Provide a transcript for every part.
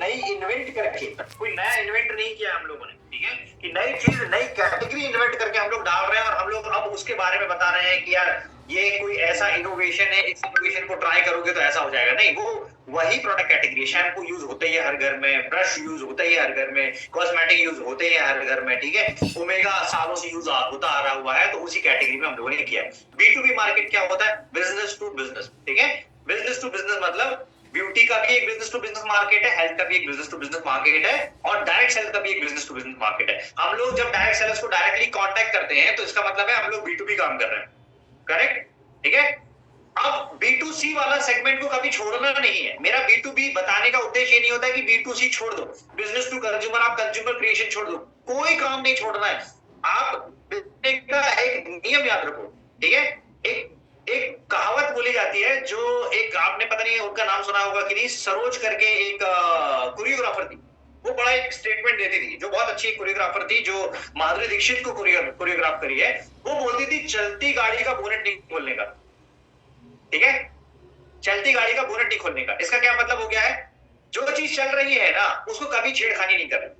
नई इन्वेंट करके, कोई नया इन्वेंट नहीं किया हम लोगों ने, ठीक है, कि नई चीज नई कैटेगरी इन्वेंट करके हम लोग डाल रहे हैं और हम लोग अब उसके बारे में बता रहे हैं कि यार ये कोई ऐसा इनोवेशन है, इस इनोवेशन को ट्राई करोगे तो ऐसा हो जाएगा। नहीं, वो वही प्रोडक्ट कैटेगरी। शैम्पू यूज होते ही है हर घर में, ब्रश यूज होते ही है हर घर में, कॉस्मेटिक यूज होते ही है हर घर में, ठीक है। ओमेगा सालों से यूज होता आ रहा हुआ है, तो उसी कैटेगरी में हम लोगों ने किया है। B2B मार्केट क्या होता है? बिजनेस टू बिजनेस, ठीक है। बिजनेस टू बिजनेस मतलब ब्यूटी का भी एक बिजनेस टू बिजनेस मार्केट है, हेल्थ का भी एक बिजनेस टू बिजनेस मार्केट है, और डायरेक्ट सेल का भी एक बिजनेस टू बिजनेस मार्केट है। हम लोग जब डायरेक्ट सेलर्स को डायरेक्टली कांटेक्ट करते हैं तो इसका मतलब है हम लोग B2B काम कर रहे हैं, करेक्ट, ठीक है। अब B2C वाला सेगमेंट को कभी छोड़ना नहीं है। मेरा B2B बताने का उद्देश्य ये नहीं होता है कि B2C छोड़ दो, बिजनेस टू कंज्यूमर, आप कंज्यूमर क्रिएशन छोड़ दो, कोई काम नहीं छोड़ना है। आप बिजनेस का एक नियम याद रखो, ठीक है। एक एक कहावत बोली जाती है, जो एक आपने पता नहीं उनका नाम सुना होगा कि नहीं, सरोज करके एक कोरियोग्राफर थी। वो बड़ा एक स्टेटमेंट देती थी, जो बहुत अच्छी कोरियोग्राफर थी, जो माधुरी दीक्षित को कोरियोग्राफ करी है। वो बोलती थी चलती गाड़ी का बोनेट नहीं खोलने का, ठीक है, चलती गाड़ी का बोनेट नहीं खोलने का। इसका क्या मतलब हो गया है? जो चीज चल रही है ना उसको कभी छेड़खानी नहीं करनी।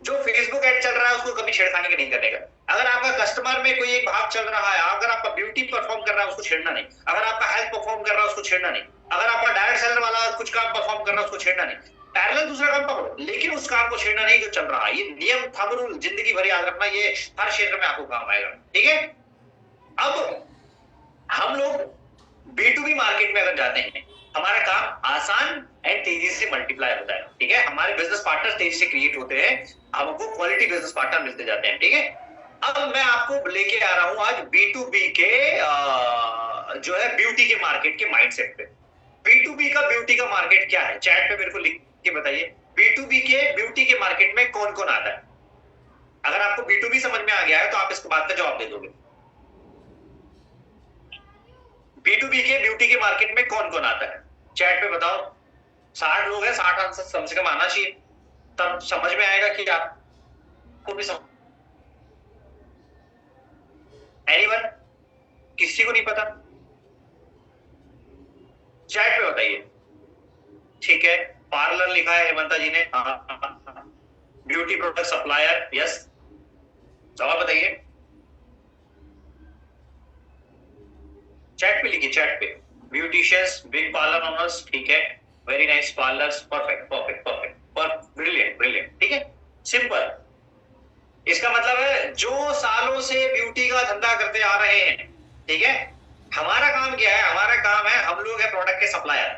जो फेसबुक ऐड चल रहा है उसको कभी छेड़खानी नहीं करने का। अगर आपका कस्टमर में कोई एक भाग चल रहा है, अगर आपका ब्यूटी परफॉर्म कर रहा है उसको छेड़ना नहीं, अगर आपका हेल्थ परफॉर्म कर रहा है उसको छेड़ना नहीं, अगर आपका डायरेक्ट सेलर वाला कुछ काम परफॉर्म कर रहा है उसको छेड़ना नहीं। पैरेलल दूसरा काम पकड़ो, लेकिन उस काम को छेड़ना नहीं जो चल रहा है। ये नियम थंब रूल जिंदगी भर याद रखना, ये हर क्षेत्र में आपको काम आएगा, ठीक है। अब हम लोग B2B मार्केट में अगर जाते हैं, हमारा काम आसान एंड तेजी से मल्टीप्लाई होता है, ठीक है। हमारे बिजनेस पार्टनर तेजी से क्रिएट होते हैं, हमको क्वालिटी बिजनेस पार्टनर मिलते जाते हैं, ठीक है। अब मैं आपको लेके आ रहा हूं आज B2B के जो है ब्यूटी के मार्केट के माइंडसेट पे। B2B का ब्यूटी का मार्केट क्या है? चैट पे मेरे को लिख के बताइए, B2B के ब्यूटी के मार्केट में कौन कौन आता है? अगर आपको B2B समझ में आ गया है तो आप इसके बात का जवाब दे दोगे। B2B के ब्यूटी के मार्केट में कौन कौन आता है? चैट पे बताओ। 60 लोग हैं, 60 आंसर कम से कम आना चाहिए, तब समझ में आएगा कि आपको भी समझ। एनीवन? किसी को नहीं पता? चैट पे बताइए, ठीक है। पार्लर लिखा है हेमंता जी ने, ब्यूटी प्रोडक्ट सप्लायर, यस। जवाब बताइए, चैट पे लिखिए, चैट पे। ब्यूटिशियंस, बिग पार्लर ओनर्स, ठीक है, very nice, parlours, perfect perfect perfect, brilliant brilliant, ठीक है, सिंपल। इसका मतलब है जो सालों से ब्यूटी का धंधा करते आ रहे हैं, ठीक है। हमारा काम क्या है? हमारा काम है, हम लोग है प्रोडक्ट के सप्लायर,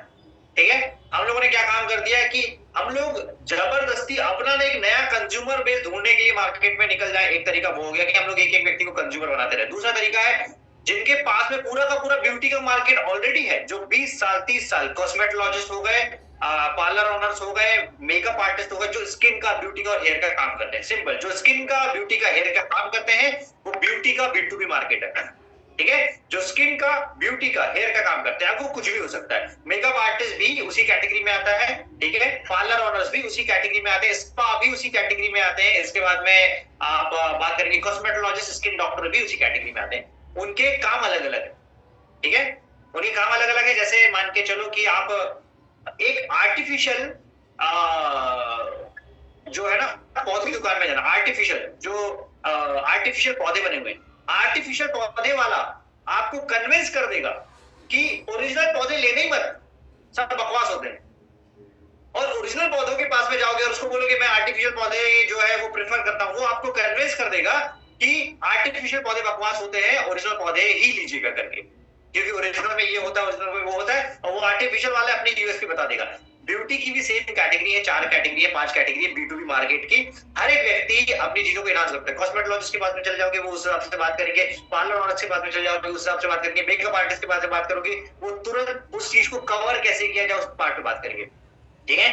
ठीक है। हम लोगों ने क्या काम कर दिया है कि हम लोग जबरदस्ती अपना एक नया कंज्यूमर बेस ढूंढने के लिए मार्केट में निकल जाए। एक तरीका वो हो गया कि हम लोग एक एक व्यक्ति को कंज्यूमर बनाते रहे। दूसरा तरीका है जिनके पास में पूरा का पूरा ब्यूटी का मार्केट ऑलरेडी है, जो 20 साल 30 साल कॉस्मेटोलॉजिस्ट हो गए, पार्लर ओनर्स हो गए, मेकअप आर्टिस्ट हो गए, जो स्किन का, ब्यूटी का और हेयर का काम करते हैं। सिंपल, जो स्किन का, ब्यूटी का, हेयर का काम करते हैं वो ब्यूटी का B2B मार्केट है, ठीक है। जो स्किन का, ब्यूटी का, हेयर का काम करते हैं, वो कुछ भी हो सकता है। मेकअप आर्टिस्ट भी उसी कैटेगरी में आता है, ठीक है। पार्लर ओनर्स भी उसी कैटेगरी में आते हैं, स्पा भी उसी कैटेगरी में आते हैं। इसके बाद में आप बात करेंगे कॉस्मेटोलॉजिस्ट, स्किन डॉक्टर भी उसी कैटेगरी में आते हैं। उनके काम अलग अलग है, ठीक है, उनके काम अलग अलग है। जैसे मान के चलो कि आप एक आर्टिफिशियल जो है ना पौधे की दुकान में जाना, आर्टिफिशियल जो आर्टिफिशियल पौधे बने हुए, आर्टिफिशियल पौधे वाला आपको कन्विंस कर देगा कि ओरिजिनल पौधे लेने ही मत, सब बकवास होते हैं। और ओरिजिनल पौधों के पास में जाओगे और उसको बोलोगे मैं आर्टिफिशियल पौधे जो है वो प्रेफर करता हूं, वो आपको कन्विंस कर देगा कि आर्टिफिशियल पौधे बकवास होते हैं, ओरिजिनल पौधे ही लीजिएगा करके, क्योंकि ओरिजिनल में ये होता है, ओरिजिनल में वो होता है, और वो आर्टिफिशियल वाले अपनी यूएसपी बता देगा। ब्यूटी की भी सेम कैटेगरी है, 4 कैटेगरी है, 5 कैटेगरी है B2B मार्केट की। हर एक व्यक्ति अपनी चीजों को इनहांस करता है। कॉस्मेटोलॉजिस्ट के पास में चल जाओगे वो उस हिसाब से बात करेंगे, पार्लर ओनर्स के पास में चल जाओगे उस हिसाब से बात करेंगे, मेकअप आर्टिस्ट के पास में बात करोगे वो तुरंत उस चीज को कवर कैसे किया जाए उस पार्ट पे बात करेंगे, ठीक है।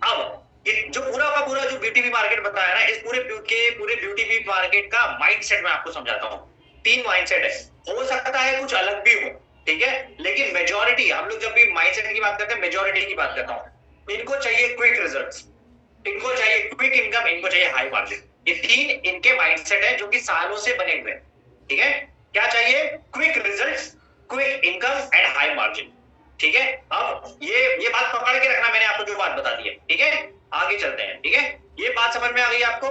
अब ये जो पूरा का पूरा जो B2B मार्केट बताया ना, इस पूरे B2B मार्केट का माइंडसेट मैं आपको समझाता हूँ। 3 माइंडसेट है, हो सकता है कुछ अलग भी हो, ठीक है, लेकिन मेजॉरिटी, हम लोग जब भी माइंडसेट की बात करते हैं मेजॉरिटी की बात करता हूँ। इनको चाहिए क्विक रिजल्ट्स, इनको चाहिए क्विक इनकम, इनको चाहिए हाई मार्जिन। ये 3 इनके माइंडसेट है जो कि सालों से बने हुए हैं, ठीक है। क्या चाहिए? Quick results, quick income and high margin, ठीक है, अब ये बात पकड़ के रखना, मैंने आपको जो बात बता दी है, ठीक है, आगे चलते हैं, ठीक है, ये बात समझ में आ गई आपको।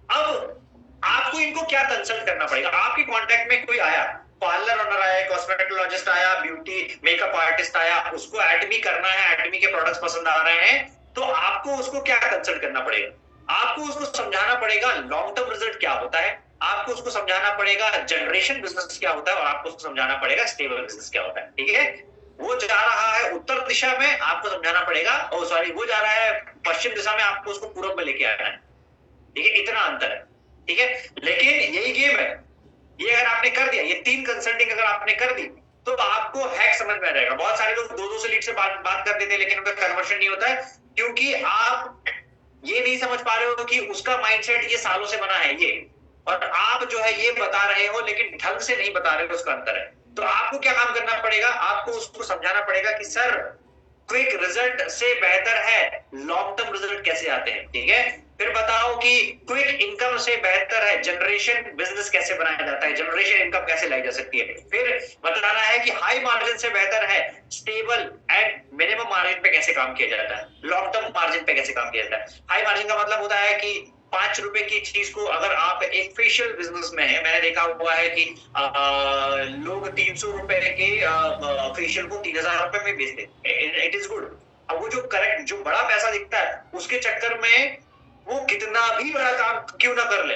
अब आपको इनको क्या कंसल्ट करना पड़ेगा, आपके कांटेक्ट में कोई आया, पार्लर ओनर आया, कॉस्मेटोलॉजिस्ट आया, ब्यूटी मेकअप आर्टिस्ट आया, उसको एडमी करना है, एडमी के प्रोडक्ट्स पसंद आ रहे हैं, तो आपको उसको क्या कंसल्ट करना पड़ेगा, आपको उसको समझाना पड़ेगा लॉन्ग टर्म रिजल्ट क्या होता है, आपको उसको समझाना पड़ेगा जनरेशन बिजनेस क्या होता है, और आपको उसको समझाना पड़ेगा स्टेबल बिजनेस क्या होता है, ठीक है। वो जा रहा है उत्तर दिशा में, आपको समझाना पड़ेगा, ओ सॉरी, वो जा रहा है पश्चिम दिशा में, आपको उसको पूर्व में लेके आना है, ठीक है, इतना अंतर है, ठीक है। लेकिन यही गेम है, ये अगर आपने कर दिया, ये 3 कंसल्टिंग अगर आपने कर दी, तो आपको हैक समझ में आ जाएगा। बहुत सारे लोग 2-2 से लीड से बात कर देते हैं, लेकिन उनका कन्वर्शन नहीं होता है, क्योंकि आप ये नहीं समझ पा रहे हो कि उसका माइंडसेट ये सालों से बना है ये, और आप जो है ये बता रहे हो, लेकिन ढंग से नहीं बता रहे हो, उसका अंतर है। तो आपको क्या काम करना पड़ेगा, आपको उसको समझाना पड़ेगा कि सर क्विक रिजल्ट से बेहतर है लॉन्ग टर्म रिजल्ट कैसे आते हैं, ठीक है। फिर बताओ कि क्विक इनकम से बेहतर है जनरेशन बिजनेस कैसे बनाया जाता है, जनरेशन इनकम कैसे लाई जा सकती है। फिर बताना है कि हाई मार्जिन से बेहतर है स्टेबल एंड मिनिमम मार्जिन पे कैसे काम किया जाता है, लॉन्ग टर्म मार्जिन पे कैसे काम किया जाता है। हाई मार्जिन का मतलब होता है कि 5 रुपए की चीज को अगर आप एक फेशियल बिजनेस में है, मैंने देखा हुआ है कि लोग 300 रुपए के फेशियल को 3000 रुपए में बेचते हैं, इट इज गुड। अब वो जो करेक्ट, जो बड़ा पैसा दिखता है, उसके चक्कर में वो कितना भी बड़ा काम क्यों ना कर ले,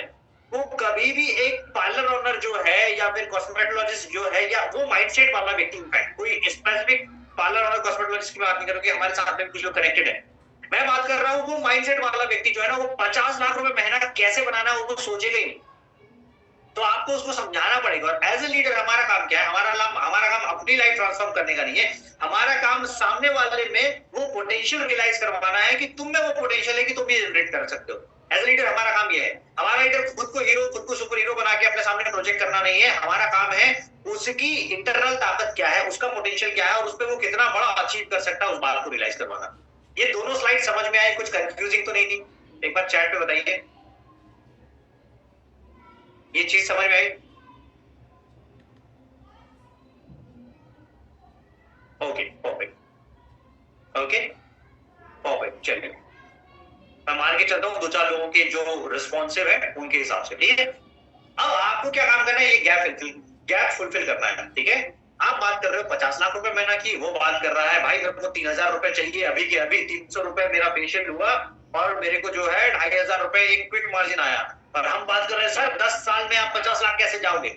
वो कभी भी एक पार्लर ओनर जो है या फिर कॉस्मेटोलॉजिस्ट जो है, या वो माइंडसेट वाला व्यक्ति, इनफैक्ट कोई स्पेसिफिक पार्लर ओनर कॉस्मेटोलॉजिस्ट की बात नहीं करूंगी, हमारे साथ में कुछ लोग कनेक्टेड है, मैं बात कर रहा हूं वो माइंडसेट वाला व्यक्ति जो है ना, वो 50 लाख रुपए महीना कैसे बनाना है वो सोचेगा ही नहीं। तो आपको उसको समझाना पड़ेगा। और एज ए लीडर हमारा काम क्या है, हमारा काम अपनी लाइफ ट्रांसफॉर्म करने का नहीं है, हमारा काम सामने वाले में वो पोटेंशियल रियलाइज करवाना है कि तुम में वो पोटेंशियल है कि तुम भी जनरेट कर सकते हो। एज ए लीडर हमारा काम ये है, हमारा लीडर खुद को हीरो, खुद को सुपर हीरो बना के अपने सामने प्रोजेक्ट करना नहीं है, हमारा काम है उसकी इंटरनल ताकत क्या है, उसका पोटेंशियल क्या है, और उस पर वो कितना बड़ा अचीव कर सकता है, उस बात को रियलाइज करवाना। ये दोनों स्लाइड समझ में आए, कुछ कंफ्यूजिंग तो नहीं थी? एक बार चैट पे बताइए, ये चीज समझ में आई? ओके परफेक्ट, ओके परफेक्ट, चलिए मैं मान के चलता हूँ 2-4 लोगों के जो रिस्पॉन्सिव है उनके हिसाब से, ठीक है। अब आपको क्या काम करना है, ये गैप फुलफिल करना है, ठीक है। आप बात कर रहे हो 50 लाख रुपए महीना की, वो बात कर रहा है भाई मेरे को 3000 रुपए चाहिए अभी के अभी, 300 रुपए मेरा पेशेंट हुआ और मेरे को जो है 2500 रुपए एक क्विक मार्जिन आया, और हम बात कर रहे हैं सर 10 साल में आप 50 लाख कैसे जाओगे।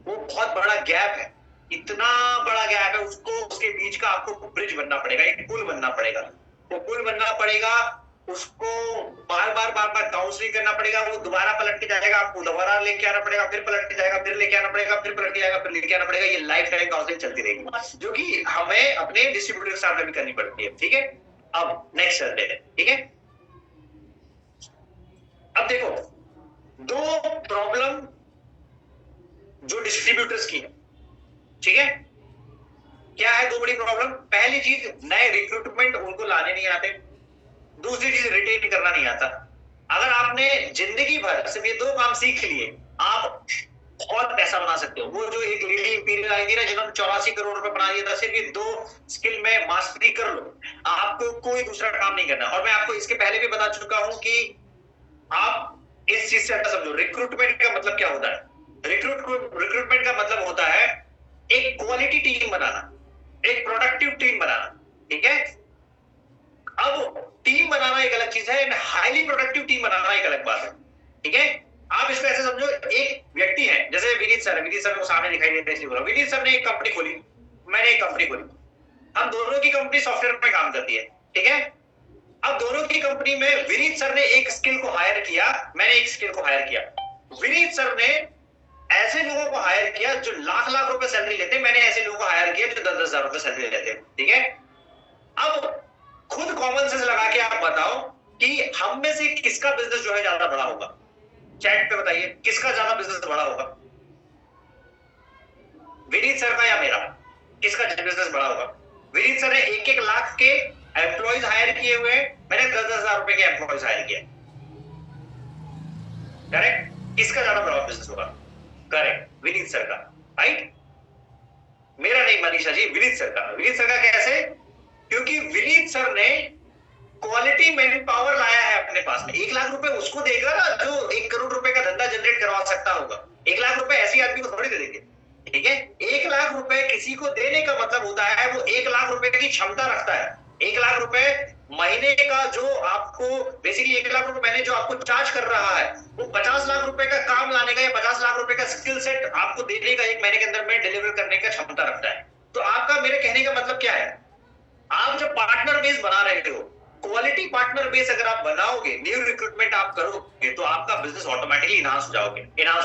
वो बहुत बड़ा गैप है, इतना बड़ा गैप है, उसको उसके बीच का आपको ब्रिज बनना पड़ेगा, एक पुल बनना पड़ेगा, वो पुल बनना पड़ेगा, उसको बार बार काउंसलिंग करना पड़ेगा, वो दोबारा पलट के जाएगा, आपको दोबारा लेके आना पड़ेगा, फिर पलट के जाएगा, फिर लेके आना पड़ेगा, फिर पलट के जाएगा, फिर लेके आना पड़ेगा। ये लाइफ टाइम काउंसलिंग चलती रहेगी, जो कि हमें अपने डिस्ट्रीब्यूटर के साथ भी करनी पड़ती है, ठीक है। अब नेक्स्ट चलते हैं, ठीक है। अब देखो दो प्रॉब्लम जो डिस्ट्रीब्यूटर्स की है, ठीक है। क्या है दो बड़ी प्रॉब्लम? पहली चीज, नए रिक्रूटमेंट उनको लाने नहीं आते, दूसरी चीज रिटेन करना नहीं आता। अगर आपने जिंदगी भर सिर्फ ये 2 काम सीख लिए, आप बहुत पैसा बना सकते हो। वो जो एक लेडी इंपीरियल आई थी ना, जिन्होंने 84 करोड़ रुपए बना दिया था, सिर्फ ये 2 स्किल में मास्टरी कर लो, आपको कोई दूसरा काम नहीं करना। और मैं आपको इसके पहले भी बता चुका हूं कि आप इस चीज से अच्छा समझो, रिक्रूटमेंट का मतलब क्या होता है। रिक्रूटमेंट का मतलब होता है एक क्वालिटी टीम बनाना, एक प्रोडक्टिव टीम बनाना, ठीक है। अब टीम बनाना एक अलग चीज है, हाईली प्रोडक्टिव टीम बनाना एक अलग बात है, ठीक है। आप इसको ऐसे समझो, एक व्यक्ति है जैसे विनीत सर को सामने दिखाई देते हैं, इसलिए बोला विनीत सर ने एक कंपनी खोली, मैंने एक कंपनी खोली, हम दोनों की कंपनी सॉफ्टवेयर पे काम करती है, ठीक है। अब दोनों की कंपनी में विनीत सर ने एक स्किल को हायर किया, मैंने एक स्किल को हायर किया। विनीत सर ने ऐसे लोगों को हायर किया जो लाख रुपए सैलरी लेते, मैंने ऐसे लोगों को हायर किया जो 10-10 हजार रुपए सैलरी लेते, ठीक है। अब खुद कॉमन सेंस लगा के आप बताओ कि हम में से किसका बिजनेस जो है ज्यादा बड़ा होगा। चैट पे बताइए किसका ज्यादा बिजनेस बड़ा होगा, विनीत सर का या मेरा? किसका बिजनेस बड़ा होगा? विनीत सर ने 1-1 लाख के एम्प्लॉइज हायर किए हुए, मैंने 10-10 हजार रुपए के एम्प्लॉइज हायर किए, करेक्ट। किसका ज्यादा बड़ा बिजनेस होगा? करेक्ट, विनीत सर का, राइट। मेरा नहीं मनीषा जी, विनीत सर का। विनीत सर का कैसे? क्योंकि विनीत सर ने क्वालिटी मैन पावर लाया है अपने पास में। 1 लाख रुपए उसको देगा ना जो 1 करोड़ रुपए का धंधा जनरेट करवा सकता होगा। 1 लाख रुपए ऐसी आदमी को थोड़ी दे देंगे, ठीक है? 1 लाख रुपए किसी को देने का मतलब होता है वो 1 लाख रुपए की क्षमता रखता है। 1 लाख रुपए महीने का जो आपको बेसिकली 1 लाख रुपए महीने जो आपको चार्ज कर रहा है वो 50 लाख रुपए का काम लाने का या 50 लाख रुपए का स्किल सेट आपको देने का 1 महीने के अंदर में डिलीवर करने का क्षमता रखता है। तो आपका मेरे कहने का मतलब क्या है? आप जब पार्टनर बेस बना रहे हो, क्वालिटी पार्टनर बेस अगर आप बनाओगे, न्यू रिक्रूटमेंट आप करोगे तो आपका बिजनेस ऑटोमेटिकली इनहांस हो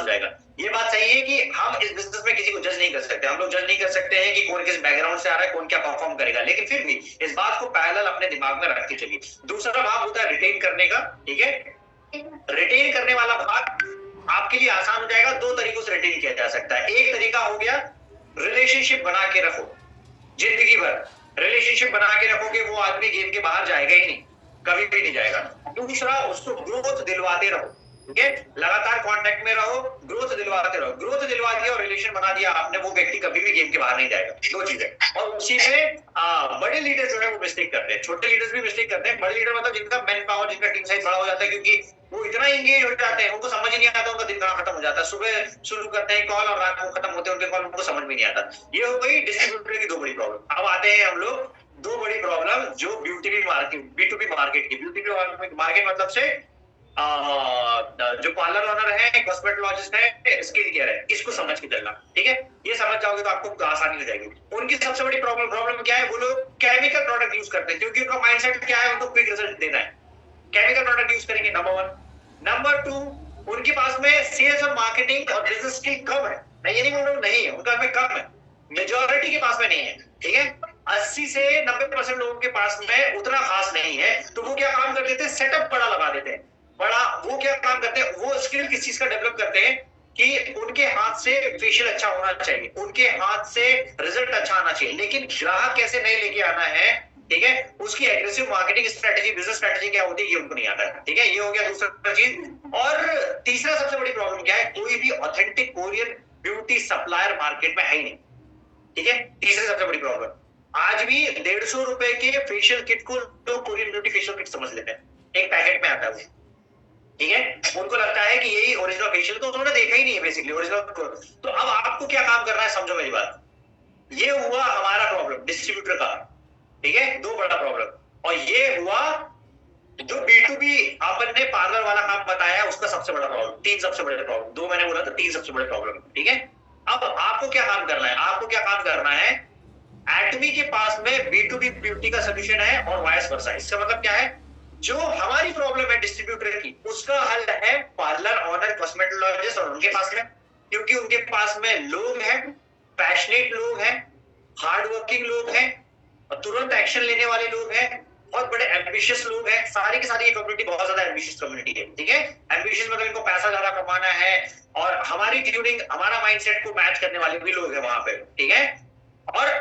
जाएगा। ये बात सही है कि हम इस बिजनेस में किसी को जज नहीं कर सकते। हम लोग जज नहीं कर सकते हैं कि कौन किस बैकग्राउंड से आ रहा है, कौन क्या परफॉर्म करेगा, लेकिन फिर भी इस बात को पैरेलल अपने दिमाग में रख के चलिए। दूसरा भाग होता है रिटेन करने का, ठीक है? रिटेन करने वाला भाग आपके लिए आसान हो जाएगा। 2 तरीकों से रिटेन किया जा सकता है। एक तरीका हो गया रिलेशनशिप बना के रखो, जिंदगी भर रिलेशनशिप बना के रखोगे, वो आदमी गेम के बाहर जाएगा ही नहीं, कभी भी नहीं जाएगा। दूसरा, उसको ग्रोथ दिलवाते रहो, ठीक है? लगातार कांटेक्ट में रहो, ग्रोथ दिलवाते रहो। ग्रोथ दिलवा दिया और रिलेशन बना दिया आपने, वो व्यक्ति कभी भी गेम के बाहर नहीं जाएगा। 2 चीजें। और उसी में बड़े लीडर जो है वो मिस्टेक करते हैं, छोटे लीडर्स भी मिस्टेक करते हैं। बड़े लीडर मतलब जिनका मैन पावर, जिनका टीम साइज बड़ा हो जाता है, क्योंकि वो इतना इंगेज हो जाते हैं, उनको समझ ही नहीं आता, उनका दिन कहां खत्म हो जाता है। सुबह शुरू करते हैं कॉल और रात को खत्म होते हैं उनके कॉल, उनको समझ में नहीं आता। ये हो गई डिस्ट्रीब्यूटर की 2 बड़ी प्रॉब्लम। अब आते हैं हम लोग 2 बड़ी प्रॉब्लम जो B2B मार्केट की। B2B मार्केट मतलब से जो पार्लर ओनर है, कॉस्मेटोलॉजिस्ट है, स्किन केयर है, इसको समझ के चलना, ठीक है? ये समझ जाओगे तो आपको आसानी हो जाएगी। उनकी सबसे बड़ी प्रॉब्लम क्या है? वो लोग केमिकल प्रोडक्ट यूज करते हैं, क्योंकि उनका माइंडसेट क्या है, उनको क्विक रिजल्ट देना है। केमिकल प्रोडक्ट यूज करेंगे, नंबर 1। नंबर 2, उनके पास में सेल्स और मार्केटिंग और बिजनेस स्किल कम है। मैं ये नहीं बोल रहा हूं नहीं है, उनका में कम है, मेजॉरिटी के पास में नहीं है, ठीक है? 80 से 90% लोगों के पास में उतना खास नहीं है। तो वो क्या काम कर देते हैं? सेटअप बड़ा लगा देते हैं। बड़ा वो क्या काम करते हैं? वो स्किल किस चीज का डेवलप करते हैं कि उनके हाथ से फेशियल अच्छा होना चाहिए, उनके हाथ से रिजल्ट अच्छा आना चाहिए, लेकिन ग्राहक कैसे नहीं लेके आना है, ठीक है? उसकी aggressive marketing strategy, business strategy क्या होती है, ये उनको नहीं आता है, ठीक है? ये हो गया दूसरा चीज। और तीसरा सबसे बड़ी प्रॉब्लम क्या है? कोई भी authentic Korean beauty supplier market में है ही नहीं, ठीक है? तीसरी सबसे बड़ी प्रॉब्लम, आज भी 150 रुपए के फेशियल किट को लोग कोरियन ब्यूटी फेशियल किट समझ लेते हैं। एक पैकेट में आता है वो, ठीक है? उनको लगता है कि यही ओरिजिनल फेशियल, तो उन्होंने देखा ही नहीं है बेसिकली ओरिजिनल। तो अब आपको क्या काम करना है, समझो मेरी बात। ये हुआ हमारा प्रॉब्लम डिस्ट्रीब्यूटर का, ठीक है? 2 बड़ा प्रॉब्लम। और ये हुआ जो B2B अपन ने पार्लर वाला काम बताया, उसका सबसे बड़ा प्रॉब्लम। 3 सबसे बड़े प्रॉब्लम, 2 मैंने बोला तो 3 सबसे बड़े प्रॉब्लम, ठीक है? अब आपको क्या काम करना है? आपको क्या काम करना है? एटमी के पास में B2B ब्यूटी का सोल्यूशन है और वाइस वर्सा। इसका मतलब क्या है? जो हमारी प्रॉब्लम है डिस्ट्रीब्यूटर की, उसका हल है पार्लर ओनर, कॉस्मेटोलॉजिस्ट और उनके पास में, क्योंकि उनके पास में लोग हैं, पैशनेट लोग हैं, हार्ड वर्किंग लोग हैं, और तुरंत एक्शन लेने वाले लोग हैं, बहुत बड़े एम्बिशियस लोग हैं। सारी की सारी ये कम्युनिटी बहुत ज्यादा एम्बिशियस कम्युनिटी है, ठीक है? एम्बिशियस मतलब इनको पैसा ज्यादा कमाना है, और हमारी ट्यूनिंग, हमारा माइंडसेट को मैच करने वाले भी लोग हैं वहां पे, ठीक है? और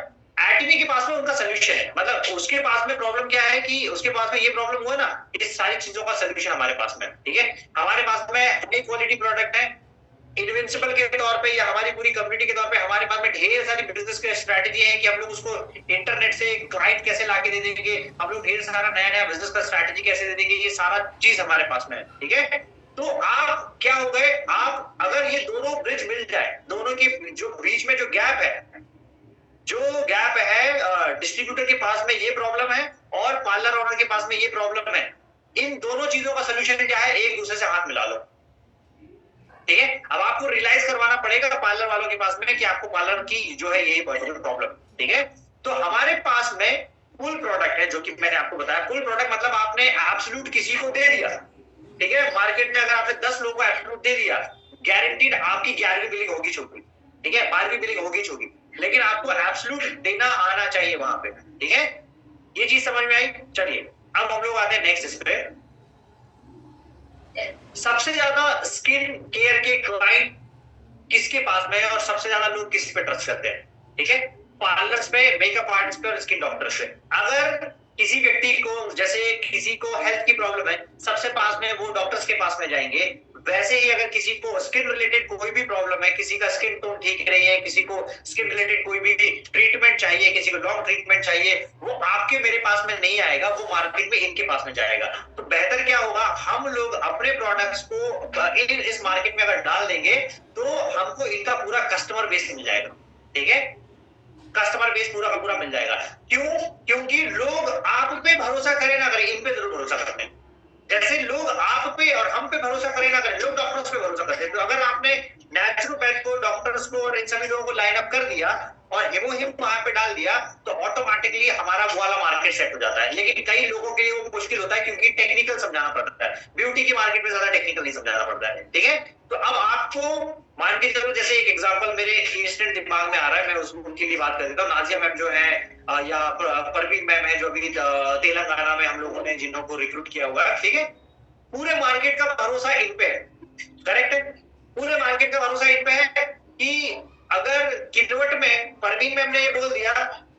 एटमी के पास में उनका सोल्यूशन है। मतलब उसके पास में प्रॉब्लम क्या है कि उसके पास में ये प्रॉब्लम हुआ ना, इस सारी चीजों का सोल्यूशन हमारे पास में, ठीक है? हमारे पास में हाई क्वालिटी प्रोडक्ट है, इनविंसिबल के तौर पे या हमारी पूरी कम्युनिटी के तौर पे हमारे पास में ढेर सारी बिजनेस की स्ट्रैटेजी है कि हम लोग उसको इंटरनेट से क्लाइंट कैसे लाके दे देंगे, हम लोग ढेर सारा नया नया बिजनेस का स्ट्रैटेजी कैसे दे देंगे, ये सारा चीज हमारे पास में है, ठीक है? तो आप क्या हो गए, आप अगर ये दोनों ब्रिज मिल जाए, दोनों की जो बीच में जो गैप है, डिस्ट्रीब्यूटर के पास में ये प्रॉब्लम है और पार्लर ओनर के पास में ये प्रॉब्लम है, इन दोनों चीजों का सोल्यूशन क्या है? एक दूसरे से हाथ मिला लो, ठीक है? अब आपको रियलाइज करवाना पड़ेगा पार्लर वालों के पास में कि आपको पार्लर की जो है यही प्रॉब्लम, ठीक है? तो हमारे पास में फुल प्रोडक्ट है, जो कि मैंने आपको बताया। फुल प्रोडक्ट मतलब आपने एब्सोल्यूट किसी को दे दिया, ठीक है? मार्केट में अगर आपने 10 लोगों को एब्सोल्यूट दे दिया, गारंटीड आपकी 11वीं बिलिंग होगी छोटी, ठीक है? 12वीं बिलिंग होगी छोटी, लेकिन आपको एब्सोल्यूट देना आना चाहिए वहां पे, ठीक है? ये चीज समझ में आई? चलिए अब हम लोग आते हैं नेक्स्ट इस पे। सबसे ज्यादा स्किन केयर के क्लाइंट किसके पास में है और सबसे ज्यादा लोग किस पे ट्रस्ट करते हैं, ठीक है? पार्लर्स पे, मेकअप आर्टिस्ट पे और स्किन डॉक्टर्स पे। अगर किसी व्यक्ति को, जैसे किसी को हेल्थ की प्रॉब्लम है सबसे पास में वो डॉक्टर्स के पास में जाएंगे। वैसे ही अगर किसी को स्किन रिलेटेड कोई भी प्रॉब्लम है, किसी का स्किन टोन ठीक नहीं है, किसी को स्किन रिलेटेड कोई भी ट्रीटमेंट चाहिए, किसी को लॉन्ग ट्रीटमेंट चाहिए, वो आपके मेरे पास में नहीं आएगा, वो मार्केट में इनके पास में जाएगा। तो बेहतर क्या होगा, हम लोग अपने प्रोडक्ट्स को इस मार्केट में अगर डाल देंगे तो हमको इनका पूरा कस्टमर बेस मिल जाएगा। ठीक है, कस्टमर बेस पूरा का पूरा मिल जाएगा। क्यों? क्योंकि लोग आप पे भरोसा करें ना करें, इन पे जरूर भरोसा करते हैं। जैसे लोग आप पे और हम पे भरोसा करें ना करें, लोग डॉक्टर्स पे भरोसा करते हैं। तो अगर आपने नेचुरोपैथ को, डॉक्टर्स को और इन सभी लोगों को लाइन अप कर दिया और हिमोहिम वहां पे डाल दिया तो ऑटोमेटिकली हमारा वो वाला मार्केट सेट हो जाता है। लेकिन कई लोगों के लिए वो मुश्किल होता है क्योंकि टेक्निकल समझाना पड़ता है। ब्यूटी की मार्केट में ज्यादा टेक्निकल नहीं समझाना पड़ता है। ठीक है, तो अब आपको मान के चलो, जैसे एक एग्जांपल मेरे इंस्टेंट दिमाग में आ रहा है, मैं उनके लिए बात कर देता हूँ। नाजिया मैम जो है या परवीन मैम है, जो भी तेलंगाना में हम लोगों ने जिन्हों को रिक्रूट किया हुआ है। ठीक है, पूरे मार्केट का भरोसा इन पे है। करेक्ट है, पूरे मार्केट का भरोसा इन पे है कि अगर किटवट में परवीन मैम ने ये बोल दिया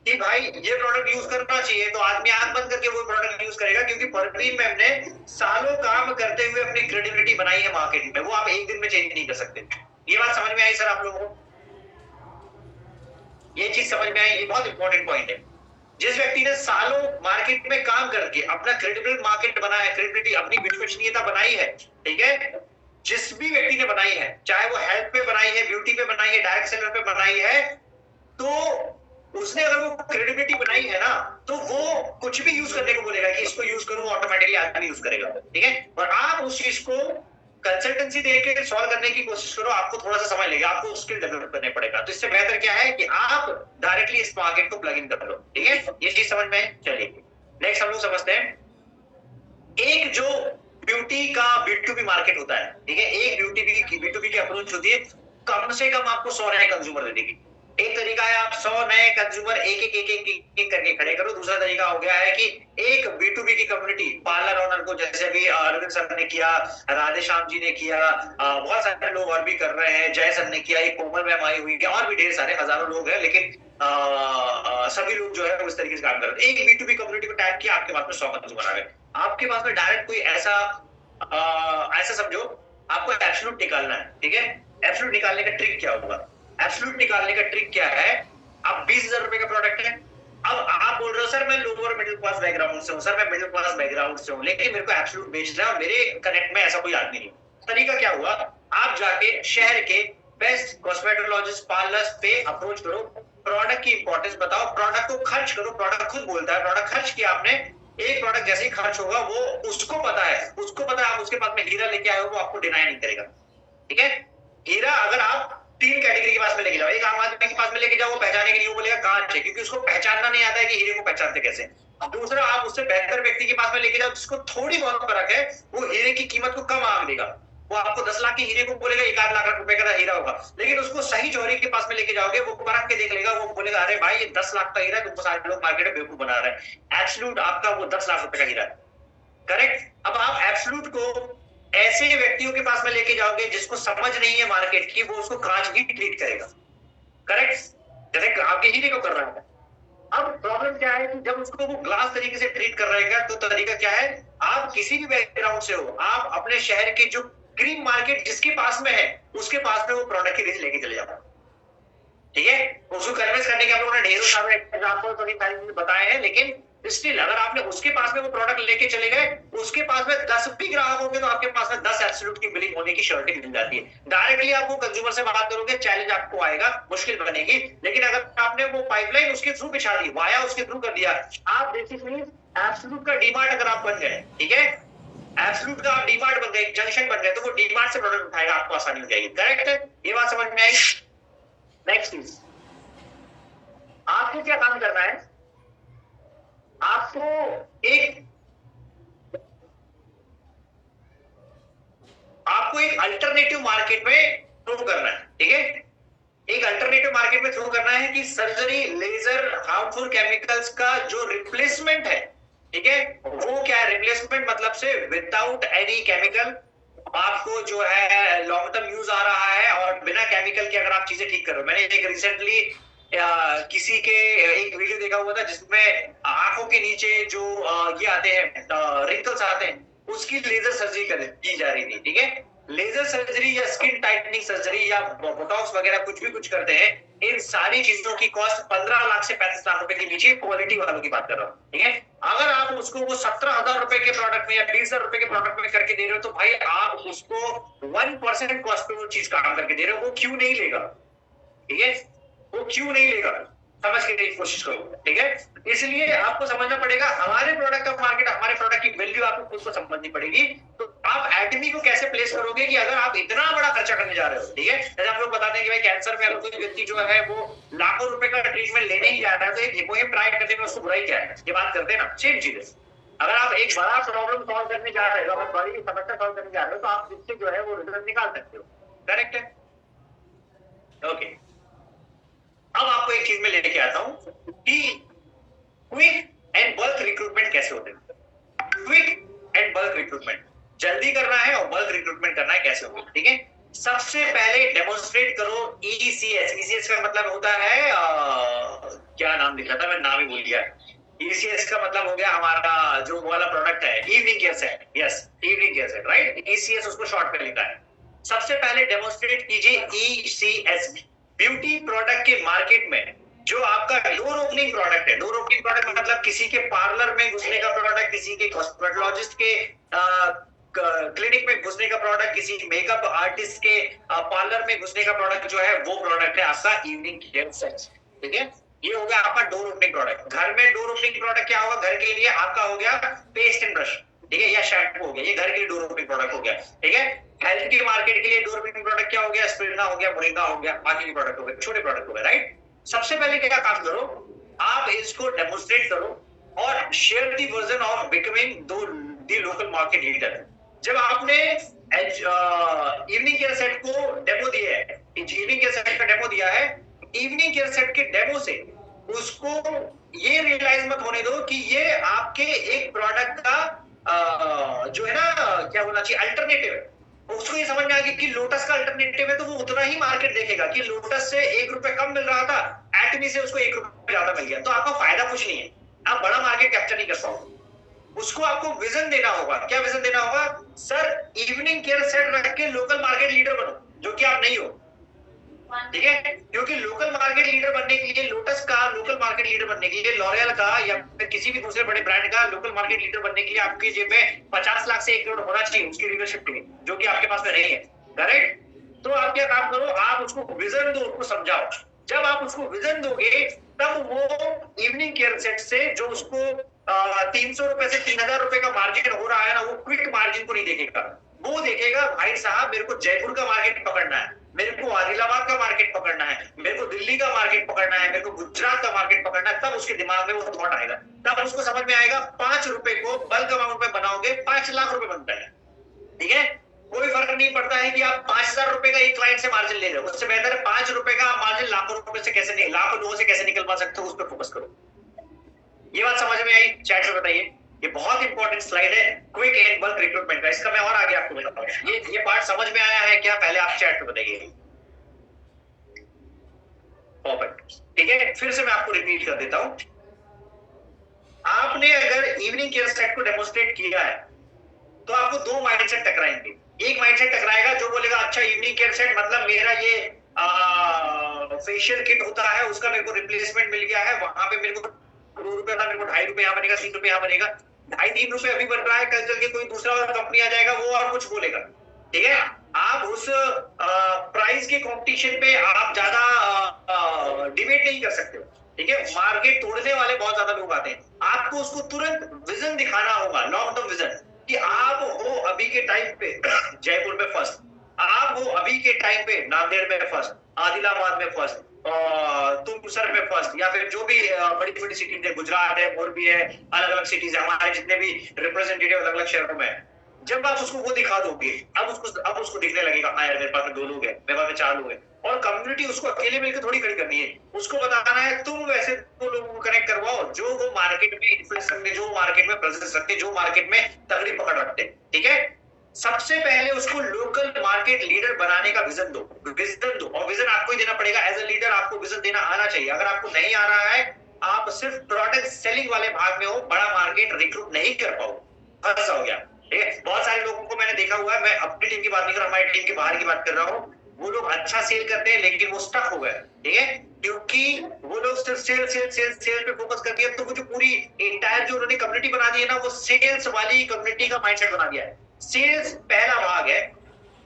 कि भाई ये प्रोडक्ट यूज करना चाहिए, तो आदमी आंख बंद करके वो प्रोडक्ट यूज करेगा, क्योंकि परवीन मैम ने सालों काम करते हुए अपनी क्रेडिबिलिटी बनाई है मार्केट में। वो आप एक दिन में चेंज नहीं कर सकते। ये बात समझ में आई सर आप लोगों को? ये चीज समझ में आई, ये बहुत इंपॉर्टेंट पॉइंट है। जिस व्यक्ति ने सालों मार्केट में काम करके अपना क्रेडिबल मार्केट बनाया है, क्रेडिबिलिटी, अपनी विश्वसनीयता बनाई है, ठीक है, जिस भी व्यक्ति ने बनाई है, चाहे वो हेल्थ पे बनाई है, ब्यूटी पे बनाई है, डायरेक्ट सेलर पे बनाई है, तो उसने अगर वो क्रेडिबिलिटी बनाई है ना, तो वो कुछ भी यूज करने को बोलेगा कि इसको यूज करूं, ऑटोमेटिकली आदमी यूज करेगा। ठीक है, और आप उस चीज को कंसल्टेंसी देके सॉल्व करने की कोशिश करो, आपको थोड़ा सा समय लगेगा, आपको स्किल डेवलप करने पड़ेगा। तो इससे बेहतर क्या है कि आप डायरेक्टली इस मार्केट को प्लग इन कर लो। ठीक है, ये चीज समझ में? चलिए नेक्स्ट हम लोग समझते हैं एक जो ब्यूटी का B2B मार्केट होता है। ठीक है, एक B2B की अप्रोच होती है, कम से कम आपको 100 नए कंज्यूमर दे देगी। एक तरीका है आप 100 नए कंज्यूमर एक करके खड़े करो। दूसरा तरीका हो गया है कि एक B2B की कम्युनिटी, पार्लर ओनर को, जैसे अभी अरविंद सर ने किया, राधे श्याम जी ने किया, बहुत सारे लोग और भी कर रहे हैं, जय सर ने किया, एक कोमल मैम आई हुई है, और भी ढेर सारे हजारों लोग हैं, लेकिन सभी लोग जो है उस तरीके से काम कर रहे हैं। एक B2B कम्युनिटी को टैग किया, आपके पास में 100 कंज्यूमर आ गए। आपके पास में डायरेक्ट कोई ऐसा समझो, आपको एब्सोल्यूट निकालना है। ठीक है, एब्सोल्यूट निकालने का ट्रिक क्या होगा? एब्सोल्यूट निकालने का ट्रिक क्या है? अब 20,000 रुपए का प्रोडक्ट है, अब आप बोल रहे हो सर मैं लोअर मिडिल क्लास बैकग्राउंड से हूं, सर मैं मिडिल क्लास बैकग्राउंड से हूं, लेकिन मेरे को एब्सोल्यूट बेचना है और मेरे कनेक्ट में ऐसा कोई आदमी नहीं। तरीका क्या हुआ? आप जाके शहर के बेस्ट कॉस्मेटोलॉजिस्ट, पार्लर्स पे अप्रोच करो, प्रोडक्ट की इंपॉर्टेंस बताओ, प्रोडक्ट को खर्च करो। प्रोडक्ट खुद बोलता है, प्रोडक्ट खर्च किया आपने, एक प्रोडक्ट जैसे ही खर्च होगा वो उसको पता है, आप उसके पास में हीरा लेके आए हो, वो आपको डिनाई नहीं करेगा। ठीक है, हीरा अगर आप 3 कैटेगरी के पास में लेके जाओ, एक आम आदमी के पास में लेके जाओ, वो पहचाने के लिए वो बोलेगा कांच है, क्योंकि उसको पहचानना नहीं आता है कि हीरे को पहचानते कैसे। दूसरा, आप उससे बेहतर व्यक्ति के पास में लेके जाओ जिसको थोड़ी बहुत फर्क है, वो हीरे की कीमत को कम आंक देगा, वो आपको 10 लाख के हीरे को बोलेगा 1 लाख रुपए का हीरा होगा। लेकिन उसको सही जौहरी के पास में लेके जाओगे, वो परख के देख लेगा, वो बोलेगा अरे भाई ये 10 लाख का हीरा है, तुमको सारे लोग मार्केट में बेवकूफ बना रहे हैं। एब्सोल्यूट आपका वो 10 लाख रुपए का हीरा है। करेक्ट। अब आप एब्सोल्यूट को ऐसे व्यक्तियों के पास में लेके जाओगे जिसको समझ नहीं है मार्केट की, वो उसको कांच ही ट्रीट करेगा। करेक्ट, जैसे आपके हीरे को कर रहा है। अब प्रॉब्लम क्या है कि जब उसको वो ग्लास तरीके से ट्रीट कर रहेगा, तो तरीका क्या है? आप किसी भी बैकग्राउंड से हो, आप अपने शहर के जो क्रीम मार्केट जिसके पास में है, उसके पास में वो प्रोडक्ट की रेंज लेके चले जाओ। ठीक है, उसको कन्विंस करने के हम लोगों ने ढेरों सारे एग्जांपल तो नहीं बताए हैं, लेकिन स्टिल अगर आपने उसके पास में वो प्रोडक्ट लेके चले गए, उसके पास में 10 भी ग्राहक होंगे, तो आपके पास में 10 एब्सोल्यूट की बिलिंग होने की श्योरिटी मिल जाती है। डायरेक्टली आपको कंज्यूमर से बात करोगे, चैलेंज आपको आएगा, मुश्किल बनेगी। लेकिन अगर आपने वो पाइपलाइन उसके थ्रू बिछा दी, वाया उसके थ्रू कर दिया, आप बेसिकली एब्सोल्यूट का डीमार्ट अगर आप बन गए, ठीक है, एब्सोल्यूट का आप डीमार्ट बन गए, जंक्शन बन गए, तो वो डीमार्ट से प्रोडक्ट उठाएगा, आपको आसानी हो जाएगी। करेक्ट है, ये बात समझ में आई? नेक्स्ट चीज, आपको क्या काम करना है? आपको एक अल्टरनेटिव मार्केट में थ्रो करना है। ठीक है, एक अल्टरनेटिव मार्केट में थ्रो करना है कि सर्जरी, लेजर, हार्मफुल केमिकल्स का जो रिप्लेसमेंट है, ठीक है, वो क्या है? रिप्लेसमेंट मतलब से विदाउट एनी केमिकल, आपको जो है लॉन्ग टर्म यूज आ रहा है, और बिना केमिकल के अगर आप चीजें ठीक कर रहे हो। मैंने एक रिसेंटली किसी के एक वीडियो देखा हुआ था जिसमें आंखों के नीचे जो ये आते हैं, रिंकल्स आते हैं, उसकी लेजर सर्जरी की जा रही थी, ठीक है। लेजर सर्जरी या स्किन टाइटनिंग सर्जरी या बोटॉक्स वगैरह कुछ भी कुछ करते हैं, इन सारी चीजों की कॉस्ट 15 लाख से 35 लाख रुपए के नीचे, क्वालिटी वालों की बात कर रहा हूँ, ठीक है। अगर आप उसको वो 17,000 रुपए के प्रोडक्ट में या 20,000 रुपए के प्रोडक्ट में करके दे रहे हो, तो भाई आप उसको 1% कॉस्ट पे वो चीज काम करके दे रहे हो, वो क्यों नहीं लेगा, ठीक है, वो क्यों नहीं लेगा, समझने की कोशिश करो, ठीक है। इसलिए आपको समझना पड़ेगा हमारे प्रोडक्ट का मार्केट, हमारे प्रोडक्ट की वैल्यू आपको खुद को समझनी पड़ेगी। तो आप एटमी को कैसे प्लेस करोगे कि अगर आप इतना बड़ा खर्चा करने जा रहे हो, ठीक है। जैसे हम लोग बताते हैं कि भाई कैंसर में अगर कोई व्यक्ति जो है वो लाखों रुपए का ट्रीटमेंट लेने ही जा रहा है, तो एक हिपोहिम ट्राई करने में उसको बुराई क्या है, ये बात करते हैं ना, सेम चीज है। अगर आप एक बड़ा प्रॉब्लम सॉल्व करने जा रहे हो, अगर बड़ी समस्या सॉल्व करने जा रहे हो, तो आप इससे जो है वो रिजल्ट निकाल सकते हो, करेक्ट है, ओके। अब आपको एक चीज में लेके आता हूं कि क्विक एंड बल्क रिक्रूटमेंट कैसे होते हैं। क्विक एंड बल्क रिक्रूटमेंट जल्दी करना है और बल्क रिक्रूटमेंट करना है, कैसे होगा, ठीक है। सबसे पहले डेमोन्स्ट्रेट करो ईसीएस। ईसीएस का मतलब होता है क्या नाम लिखा था, मैं नाम ही भूल गया। ईसीएस का मतलब हो गया हमारा जो वाला प्रोडक्ट है, evening care set, yes, evening care set, right. ECS उसको शॉर्ट में लिखा है। सबसे पहले डेमोन्स्ट्रेट कीजिए ईसीएस। ब्यूटी प्रोडक्ट के मार्केट में जो आपका डोर ओपनिंग प्रोडक्ट है, डोर ओपनिंग प्रोडक्ट मतलब किसी के पार्लर में घुसने का प्रोडक्ट, किसी के कॉस्मेटोलॉजिस्ट के क्लिनिक में घुसने का प्रोडक्ट, किसी मेकअप आर्टिस्ट के पार्लर में घुसने का प्रोडक्ट जो है, वो प्रोडक्ट है आपका इवनिंग केयर सेट, ठीक है। ये हो गया आपका डोर ओपनिंग प्रोडक्ट। घर में डोर ओपनिंग प्रोडक्ट क्या होगा, घर के लिए आपका हो गया पेस्ट एंड ब्रश, ठीक है, या शैम्पू हो गया, ये घर के लिए डोर ओपनिंग प्रोडक्ट हो गया, ठीक है। हेल्थ के मार्केट के लिए डोर ओपनिंग प्रोडक्ट क्या हो गया, स्पिरिना हो गया, मोरिंगा हो गया, बाकी के प्रोडक्ट हो गए, छोटे प्रोडक्ट हो गए, राइट। सबसे पहले क्या काम करो, आप इसको डेमोन्स्ट्रेट करो और share the version of becoming the local market leader. जब आपने इवनिंग केयर सेट को डेमो दिया है, इवनिंग केयर सेट का डेमो दिया है, इवनिंग केयर सेट के डेमो से उसको ये रियलाइज मत होने दो कि ये आपके एक प्रोडक्ट का जो है ना, क्या बोलना चाहिए, अल्टरनेटिव है। उसको ये समझ में आ गया कि लोटस का अल्टरनेटिव है, तो वो उतना ही मार्केट देखेगा कि लोटस से 1 रुपए कम मिल रहा था, एटमी से उसको 1 रुपए ज्यादा मिल गया, तो आपका फायदा कुछ नहीं है, आप बड़ा मार्केट कैप्चर नहीं कर पाओगे। उसको आपको विजन देना होगा। क्या विजन देना होगा, सर इवनिंग केयर सेट रख के लोकल मार्केट लीडर बनो, जो कि आप नहीं हो, ठीक है। क्योंकि लोकल मार्केट लीडर बनने के लिए, लोटस का लोकल मार्केट लीडर बनने के लिए, लॉरियल का या फिर किसी भी दूसरे बड़े ब्रांड का लोकल मार्केट लीडर बनने के लिए आपकी जेब में 50 लाख से 1 करोड़ होना चाहिए उसकी लीडरशिप के लिए, जो कि आपके पास में नहीं है, करेक्ट। तो आप क्या काम करो, आप उसको विजन दो, उसको समझाओ। जब आप उसको विजन दोगे, तब वो इवनिंग केयर सेट से जो उसको 300 रुपए से 3,000 रुपए का मार्जिन हो रहा है ना, वो क्विक मार्जिन को नहीं देखेगा, वो देखेगा भाई साहब मेरे को जयपुर का मार्केट पकड़ना है, मेरे को आदिलाबाद का मार्केट पकड़ना है, मेरे को दिल्ली का मार्केट पकड़ना है, मेरे को गुजरात का मार्केट पकड़ना है। तब उसके दिमाग में वो थॉट आएगा, तब उसको समझ में आएगा 5 रुपए को बल्क अमाउंट में बनाओगे 5 लाख रुपए बनता है, ठीक है। कोई फर्क नहीं पड़ता है कि आप 5,000 रुपए का एक क्लाइंट से मार्जिन ले रहे हो, उससे बेहतर है 5 रुपए का मार्जिन लाखों रुपए से कैसे नहीं, लाखों लोगों से कैसे निकलवा सकते हो, उस पर फोकस करो। ये बात समझ में आई, चैट में बताइए। ये बहुत इंपॉर्टेंट स्लाइड है क्विक एंड बल्क रिक्रूटमेंट का, इसका मैं और आगे आपको बताता हूँ। ये पार्ट समझ में आया है क्या, पहले आप चैट में बताइए। परफेक्ट, ठीक है। फिर से मैं आपको रिपीट कर देता हूं। आपने अगर इवनिंग केयर सेट को डेमोन्स्ट्रेट किया है, तो आपको 2 माइंडसेट टकराएंगे। एक माइंडसेट टकराएगा जो बोलेगा अच्छा इवनिंग केयर सेट मतलब मेरा ये फेशियल किट होता है, उसका मेरे को रिप्लेसमेंट मिल गया है, वहां पे मेरे को 2 रुपए था, मेरे को 2.5 रुपए यहाँ बनेगा, 3 रुपए यहाँ बनेगा, 2.5-3 रुपए अभी बन रहा है, कल चल के कोई दूसरा वाला कंपनी आ जाएगा, वो और कुछ बोलेगा, ठीक है। आप उस प्राइस के कंपटीशन पे आप ज्यादा डिबेट नहीं कर सकते हो, ठीक है। मार्केट तोड़ने वाले बहुत ज्यादा लोग आते हैं, आपको उसको तुरंत विजन दिखाना होगा, लॉन्ग टर्म विजन, कि आप हो अभी के टाइम पे जयपुर में फर्स्ट, आप हो अभी के टाइम पे नांदेड़ में फर्स्ट, आदिलाबाद में फर्स्ट, तुमसर में फर्स्ट, या फिर जो भी बड़ी बड़ी सिटीज है, गुजरात है, मोरबी है, अलग अलग सिटीज है, हमारे जितने भी रिप्रेजेंटेटिव अलग अलग शहरों में। जब आप उसको वो दिखा दोगे, अब उसको दिखने लगेगा हाँ यार मेरे पास में 2 लोग हैं, मेरे पास में 4 लोग हैं, और कम्युनिटी उसको अकेले मिलकर थोड़ी खड़ी करनी है, उसको बताना है तुम वैसे 2 लोगों को कनेक्ट करवाओ जो वो मार्केट में इन्फ्लुएंस रखते, जो मार्केट में प्रेजेंस रखते, जो मार्केट में तगड़ी पकड़ रखते, ठीक है। सबसे पहले उसको लोकल मार्केट लीडर बनाने का विजन दो, और विजन आपको ही देना पड़ेगा। एज ए लीडर आपको विजन देना आना चाहिए। अगर आपको नहीं आ रहा है, आप सिर्फ प्रोडक्ट सेलिंग वाले भाग में हो, बड़ा मार्केट रिक्रूट नहीं कर पाओ, फंसा हो गया, ठीक है। देखा हुआ है, मैं अपनी टीम की बात नहीं कर रहा, हमारी टीम के बाहर की बात कर रहा हूँ, वो लोग अच्छा सेल करते हैं लेकिन वो स्टक हो गए, ठीक है, क्योंकि वो लोग सिर्फ सेल सेल सेल सेल पे फोकस करके, तो वो जो पूरी एंटायर जो उन्होंने कम्युनिटी बना दी है ना, वो सेल्स वाली कम्युनिटी का माइंडसेट बना दिया है। सेल्स पहला भाग है,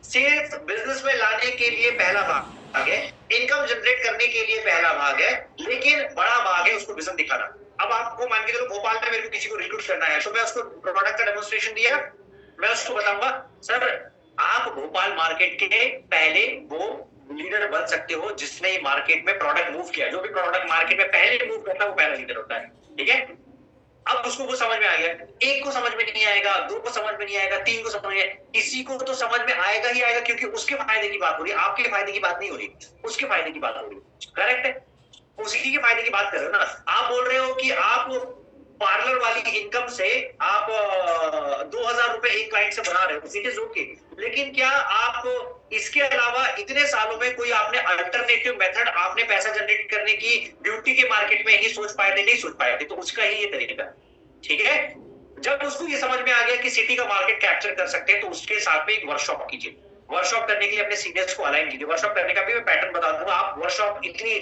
सेल्स बिजनेस में लाने के लिए पहला भाग है, इनकम जनरेट करने के लिए पहला भाग है, लेकिन बड़ा भाग है उसको विजन दिखाना। अब आपको मान के चलो भोपाल में मेरे को किसी को रिक्रूट करना है, तो मैं उसको प्रोडक्ट का डेमोन्स्ट्रेशन दिया, मैं उसको बताऊंगा सर आप भोपाल मार्केट के पहले वो लीडर बन सकते हो जिसने मार्केट में प्रोडक्ट मूव किया, जो भी प्रोडक्ट मार्केट में पहले मूव करता है वो पहला लीडर होता है, ठीक है। अब उसको वो समझ में आ गया, एक को समझ में नहीं आएगा, दो को समझ में नहीं आएगा, तीन को समझ में, किसी को तो समझ में आएगा ही आएगा, क्योंकि उसके फायदे की बात हो रही है, आपके फायदे की बात नहीं हो रही, उसके फायदे की बात हो रही है, करेक्ट है, उसी के फायदे की बात कर रहे हो ना। आप बोल रहे हो कि आप पार्लर वाली इनकम से आप 2000 रुपए एक क्लाइंट से बना रहे हो, इट इज ओके, लेकिन क्या आप इसके अलावा इतने सालों में कोई आपने अल्टरनेटिव मेथड आपने पैसा जनरेट करने की ब्यूटी के मार्केट में ही सोच पाए थे? नहीं सोच पाए थे, तो उसका ही ये तरीका, ठीक है। जब उसको ये समझ में आ गया कि सिटी का मार्केट कैप्चर कर सकते हैं, तो उसके साथ में एक वर्कशॉप कीजिए, वर्कशॉप करने के लिए अपने सीनियर्स को अलाइन कीजिए, वर्कशॉप करने का भी मैं पैटर्न बता दूंगा। आप वर्कशॉप इतनी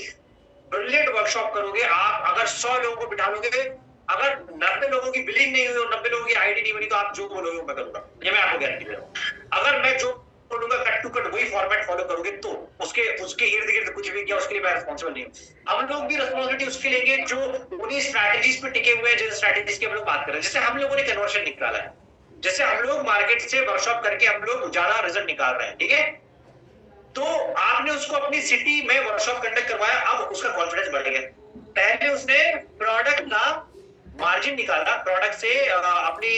ब्रिलियंट वर्कशॉप करोगे, आप अगर 100 लोगों को बिठा लोगे, अगर 90 लोगों की बिलिंग नहीं हुई और 90 लोगों की आईडी नहीं बनी, तो आप जो बोलोगे मैं करूंगा, ये मैं आपको गारंटी दे रहा हूं। अगर मैं जो बोलूंगा कट टू कट वही फॉर्मेट फॉलो करोगे, तो उसके इर्द गिर्द कुछ भी किया उसके लिए मैं रिस्पॉन्सिबल नहीं हूं। हम लोग भी रिस्पॉन्सिबिलिटी उसके लेंगे जो उन्हीं स्ट्रैटेजीज पे टिके हुए हैं, जिस स्ट्रैटेजीज की हम लोग बात कर रहे हैं, जैसे हम लोगों ने कन्वर्शन निकाला है, जैसे हम लोग मार्केट से वर्कशॉप करके हम लोग ज्यादा रिजल्ट निकाल रहे हैं, ठीक है। तो आपने उसको अपनी सिटी में वर्कशॉप कंडक्ट करवाया, अब उसका कॉन्फिडेंस बढ़ गया। पहले उसने प्रोडक्ट का मार्जिन निकाला, प्रोडक्ट से अपने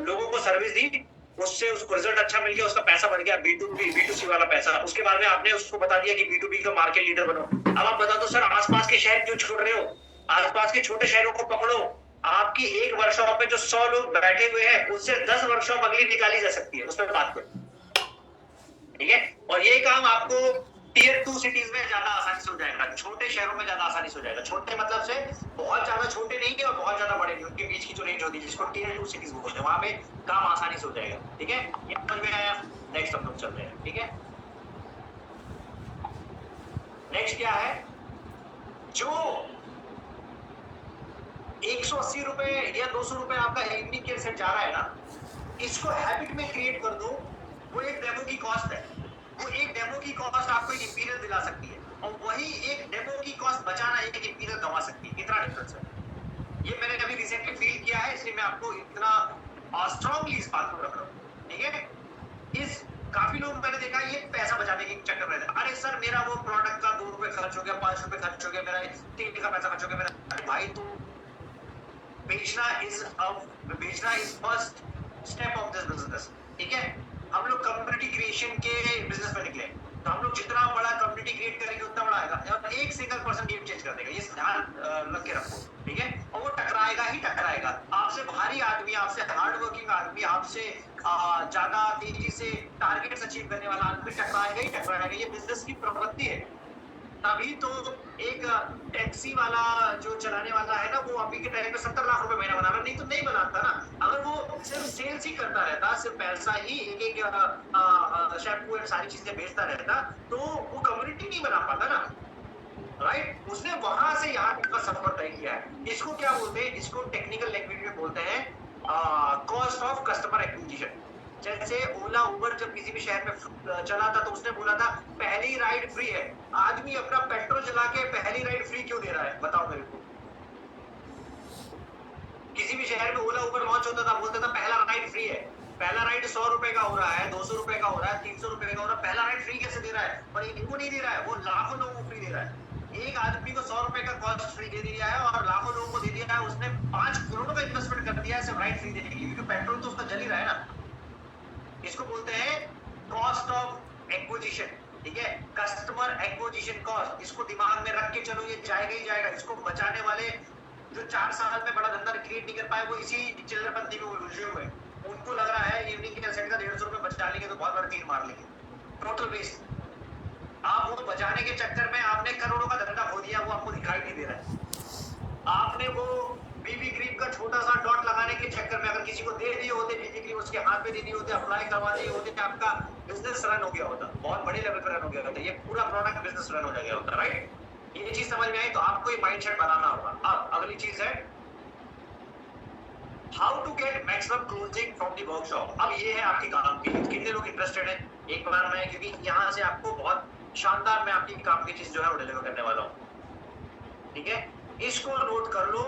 लोगों को सर्विस दी, उससे उसको रिजल्ट अच्छा मिल गया, उसका पैसा बढ़ गया, B2C वाला पैसा। उसके बाद में आपने उसको बता दिया कि B2B का मार्केट लीडर बनो। अब आप बता दो सर आसपास के शहर क्यों छोड़ रहे हो, आसपास के छोटे शहरों को पकड़ो। आपकी एक वर्कशॉप में जो 100 लोग बैठे हुए हैं, उससे 10 वर्कशॉप अगली निकाली जा सकती है, उस पर बात करो, ठीक है। और ये काम आपको टियर 2 सिटीज में ज्यादा आसानी से हो जाएगा, छोटे शहरों में ज्यादा आसानी से हो जाएगा। छोटे मतलब से बहुत ज्यादा छोटे नहीं है और बहुत ज्यादा बड़े नहीं, उनके बीच की जो रेंज होती है जिसको टियर 2 सिटीज बोलते हैं, वहां पे काम आसानी से हो जाएगा, ठीक है। ये समझ में आया? नेक्स्ट हम लोग चल रहे हैं, ठीक है। नेक्स्ट क्या है, जो 180 रुपए या 200 रुपए आपका इवनिंग के सेट जा रहा है ना, इसको हैबिट में क्रिएट कर दो। वो एक डेमो की कॉस्ट है, वो एक डेमो की कॉस्ट आपको एक इंपीरियल दिला सकती है, और वही एक डेमो की कॉस्ट बचाना एक इंपीरियल कमा सकती है। कितना डिफरेंस है, ये मैंने अभी रिसेंटली फील किया है, इसलिए मैं आपको इतना स्ट्रांगली इस बात को रख रहा हूँ, ठीक है। इस काफी लोग मैंने देखा ये पैसा बचाने के चक्कर में रहते, अरे सर मेरा वो प्रोडक्ट का 2 रुपए खर्च हो गया, 5 रुपए खर्च हो गया, मेरा 3 का पैसा खर्च हो गया मेरा। अरे भाई तू बेचना is first step of this business, ठीक है। हम लोग कम्युनिटी क्रिएशन के बिजनेस में निकले, तो हम लोग जितना बड़ा कम्युनिटी क्रिएट करेंगे उतना बड़ा आएगा, और एक सिंगल पर्सन गेम चेंज कर देगा, ये ध्यान रख के रखो, ठीक है। और वो टकराएगा ही टकराएगा, आपसे भारी आदमी, आपसे हार्ड वर्किंग आदमी, आपसे ज्यादा तेजी से टारगेट्स अचीव करने वाला आदमी टकराएगा ही टकराएगा, ये बिजनेस की प्रवृत्ति है। तभी तो एक टैक्सी वाला जो चलाने वाला है ना, वो अभी के टाइम पे 70 लाख रुपए महीना बना रहा, नहीं तो नहीं बनाता ना। अगर वो सिर्फ सेल्स ही करता रहता, सिर्फ पैसा ही एक शैम्पू और सारी चीजें बेचता रहता, तो वो कम्युनिटी नहीं बना पाता ना, राइट। उसने वहां से यहाँ तक का सफर तय किया है। इसको क्या बोलते हैं, इसको टेक्निकल लैंग्वेज में बोलते हैं कॉस्ट ऑफ कस्टमर एक्विजिशन। जैसे ओला उबर जब किसी भी शहर में चला था, तो उसने बोला था पहली राइड फ्री है। आदमी अपना पेट्रोल जला के पहली राइड फ्री क्यों दे रहा है, बताओ मेरे को। किसी भी शहर में ओला उबर लॉन्च होता था, बोलता था पहला राइड फ्री है, पहला राइड 100 रुपए का हो रहा है, 200 रुपए का हो रहा है, 300 रुपए का हो रहा है, पहला राइड फ्री कैसे दे रहा है? पर इनको नहीं दे रहा है, वो लाखों लोगों को फ्री दे रहा है। एक आदमी को 100 रुपए का कॉस्ट फ्री दे दिया है और लाखों लोगों को दे दिया है, उसने 5 करोड़ का इन्वेस्टमेंट कर दिया है सिर्फ राइड फ्री देने के लिए, क्योंकि पेट्रोल तो उसका जल ही रहा है ना। इसको बोलते हैं कॉस्ट ऑफ एक्विजिशन, ठीक है, कस्टमर एक्विजिशन कॉस्ट। इसको दिमाग में रख के चलो, ये जाएगा ही जाएगा। इसको बचाने वाले जो 4 साल में बड़ा धंधा क्रिएट नहीं कर पाए, वो इसी चिल्लरबंदी में उलझे हुए हैं। उनको लग रहा है इवनिंग के सेट का 150 रुपए बचा लेंगे तो बहुत बड़ा तीर मार लेंगे, टोटल वेस्ट। आप वो बचाने के चक्कर में आपने करोड़ों का धंधा खो दिया, वो आपको दिखाई नहीं दे रहा है। आपने वो बीबी क्रीम का छोटा सा डॉट लगाने के चक्कर में अगर किसी को दे दिए होते बीबी क्रीम, उसके हाथ पे दे दिए होते, अप्लाई करवा दिए होते, तो आपका बिजनेस रन हो गया होता, बहुत बड़े लेवल पे रन हो गया होता, ये पूरा प्रोडक्ट बिजनेस रन हो गया होता, राइट? ये चीज समझ में आई? तो आपको ये माइंडसेट बनाना होगा। अब अगली चीज है how to get maximum closing from the workshop. अब ये है आपके काम की चीज, कितने लोग इंटरेस्टेड हैं एक बार में, क्योंकि यहाँ से आपको बहुत शानदार मैं आपकी काम की चीज जो है वो डिलीवर करने वाला हूँ, ठीक है? इसको नोट कर लो।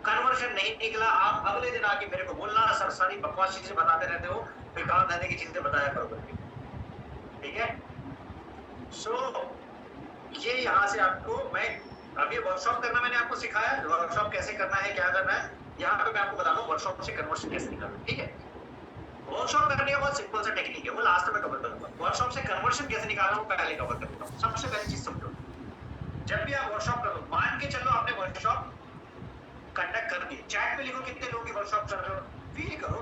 कन्वर्शन नहीं निकला, आप अगले दिन आके मेरे को बोलना, सर सारी बकवास चीजें बताते रहते हो, फिर काम धंधे की चीजें बताया करो करके, ठीक है? सो ये यहाँ से आपको मैं अभी वर्कशॉप करना मैंने आपको सिखाया, वर्कशॉप कैसे करना है, क्या करना है, यहाँ पे मैं आपको बता दूं वर्कशॉप से कन्वर्शन कैसे निकालना, ठीक है? वर्कशॉप करने का बहुत सिंपल सा टेक्निक है, वो लास्ट में कवर करूंगा। वर्कशॉप से कन्वर्शन कैसे निकालना वो पहले कवर करता हूँ। सबसे पहली चीज समझो, जब भी आप वर्कशॉप करो, मान के चलो आपने वर्कशॉप कंडक्ट कर दी, चैट पे लिखो कितने लोग की वर्कशॉप कर रहे हो, फील करो।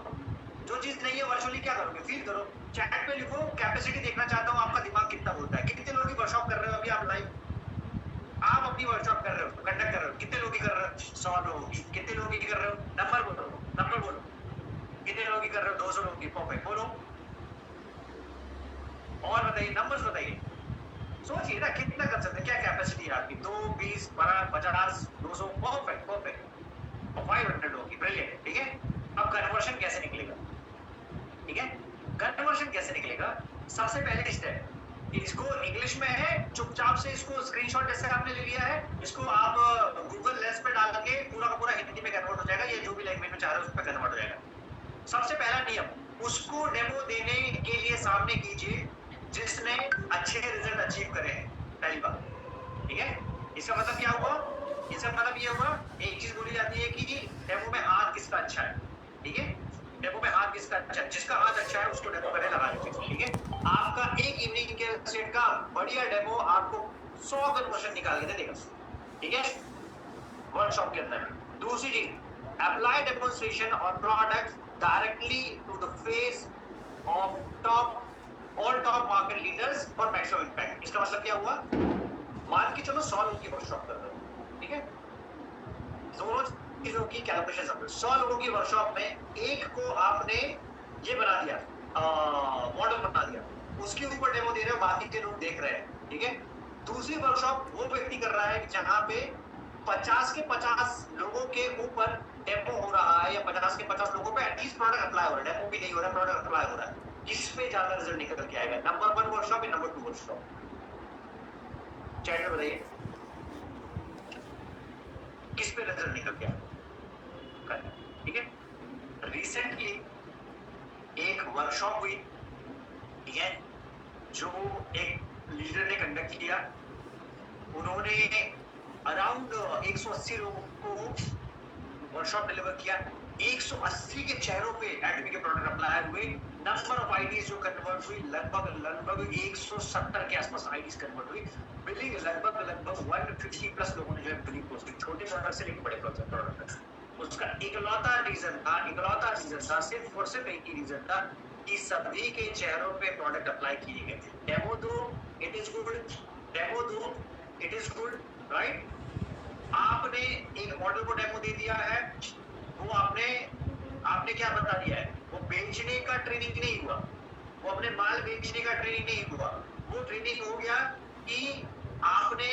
जो चीज नहीं है वर्चुअली क्या करोगे, फील करो। चैट पे लिखो कैपेसिटी देखना चाहता हूँ, आपका दिमाग कितना बोलता है, कितने लोग की वर्कशॉप कर रहे हो अभी आप लाइव, आप अपनी वर्कशॉप कर रहे हो, कंडक्ट कर रहे हो, कितने लोग की कर रहे हो? 100 लोगों की। कितने लोगों की कर रहे हो? नंबर बोलो, नंबर बोलो, कितने लोगों की कर रहे हो? 200 लोगों की। परफेक्ट, बोलो और बताइए, नंबर्स बताइए। सोचिए ना कितना कर सकते हैं, क्या कैपेसिटी है आपकी? 2, 20, 50, 200। Perfect perfect. और 500 लोगों की, ब्रिलियंट, ठीक है? अब कन्वर्शन कैसे निकलेगा, ठीक है? कन्वर्शन कैसे निकलेगा? सबसे पहले स्टेप, इसको इंग्लिश में है, चुपचाप से इसको स्क्रीनशॉट जैसे आपने ले लिया है, इसको आप गूगल लेंस पे डाल के पूरा का पूरा हिंदी में कन्वर्ट हो जाएगा, ये जो भी लैंग्वेज में चाह रहे हो उस पर कन्वर्ट हो जाएगा। सबसे पहला नियम, उसको डेमो देने के लिए सामने कीजिए जिसने अच्छे रिजल्ट अचीव करे हैं, पहली बात, ठीक है? इसका मतलब क्या हुआ? इसका मतलब ये हुआ, एक चीज बोली जाती है कि डेमो में हाथ किसका अच्छा है, ठीक है? डेमो में हाथ किसका अच्छा है, जिसका हाथ अच्छा है उसको डेमो पहले लगा लीजिए, ठीक है? आपका एक इवनिंग के सेट का बढ़िया डेमो आपको 100 कन्वर्शन निकाल के दे देगा, ठीक है? वर्कशॉप के अंदर। दूसरी चीज, अप्लाई डेमोन्स्ट्रेशन और product directly to the face of all top market leaders for maximum impact. इसका मतलब क्या हुआ? मान के चलो 100 लोगों की वर्कशॉप कर रहे हो, ठीक है? दोनों चीजों की कैलकुलेशन समझो। 100 लोगों की वर्कशॉप में एक को आपने ये बना दिया, मॉडल बना दिया, उसके ऊपर डेमो दे रहे हो, बाकी के लोग देख रहे हैं, ठीक है? दूसरी वर्कशॉप वो व्यक्ति कर रहा है जहां पे 50 के 50 लोगों के ऊपर डेमो हो रहा है, या 50 के 50 लोगों पे एटलीस्ट प्रोडक्ट अप्लाई हो रहा है, डेमो भी नहीं हो रहा है, प्रोडक्ट अप्लाई हो रहा है। किस पे ज्यादा रिजल्ट निकल के आएगा? नंबर 1 वर्कशॉप या नंबर 2 वर्कशॉप? चैट में बताइए किस पे रिजल्ट निकल के आएगा, ठीक है? रिसेंटली एक वर्कशॉप हुई, ठीक है, जो एक लीडर ने कंडक्ट किया। उन्होंने अराउंड 180 लोगों को वर्कशॉप डिलीवर किया। 180 के चेहरों पे एडमी के प्रोडक्ट अप्लाई हुए। नंबर ऑफ आईडीज जो कन्वर्ट हुई लगभग 170 के आसपास आईडीज कन्वर्ट हुई। बिलिंग लगभग 150 प्लस लोगों ने जो है बिलिंग पोस्ट, छोटे प्रोडक्ट से लेकर बड़े प्रोडक्ट तक। उसका इकलौता रीजन था, सिर्फ और सिर्फ एक ही रीजन था कि सभी के चेहरों पे प्रोडक्ट अप्लाई किए गए थे। डेमो दो, इट इज गुड, डेमो दो, इट इज गुड, राइट? आपने एक मॉडल को डेमो दे दिया है, वो आपने क्या बता दिया है? वो बेचने का ट्रेनिंग नहीं हुआ, वो अपने माल बेचने का ट्रेनिंग नहीं हुआ, वो ट्रेनिंग हो गया कि आपने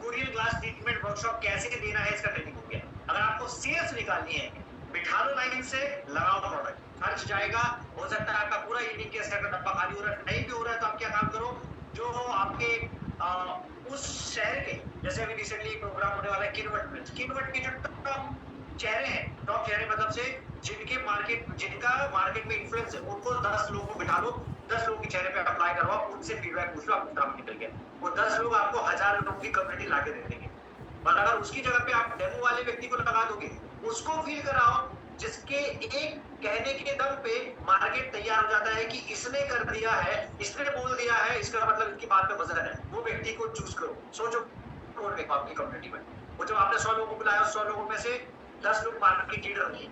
कोरियन ग्लास ट्रीटमेंट वर्कशॉप कैसे देना है, इसका ट्रेनिंग हो गया। अगर आपको सेल्स निकालनी है, बिठा लो लाइन से, लगाओ प्रोडक्ट, खर्च जाएगा। हो सकता है आपका पूरा इवनिंग के सेट का डब्बा खाली हो रहा है, नहीं भी हो रहा है तो आप क्या काम करो, जो आपके उस शहर के, जैसे अभी रिसेंटली प्रोग्राम होने वाला है किनवट के जो टॉप चेहरे हैं, टॉप चेहरे मतलब से जिनका मार्केट में इन्फ्लुएंस है, उनको 10 लोगों को बिठा लो, 10 लोगों के चेहरे पे अप्लाई करवाओ, उनसे फीडबैक पूछ लो, आपको काम निकल गया। वो 10 लोग आपको 1000 लोगों की कम्युनिटी लाके दे देंगे। और अगर उसकी जगह पे आप डेमो वाले व्यक्ति को लगा दोगे, उसको फील कराओ, जिसके एक कहने के दम पे मार्केट तैयार हो जाता है कि इसने कर दिया है, इसने बोल दिया है, इसका मतलब इनकी बात पे वजन है। वो व्यक्ति को चूज करो, सोचो कौन है आपकी कम्युनिटी में। वो जब आपने 100 लोगों को बुलाया, 100 लोगों में से 10 लोग मार्केट लीडर होंगे,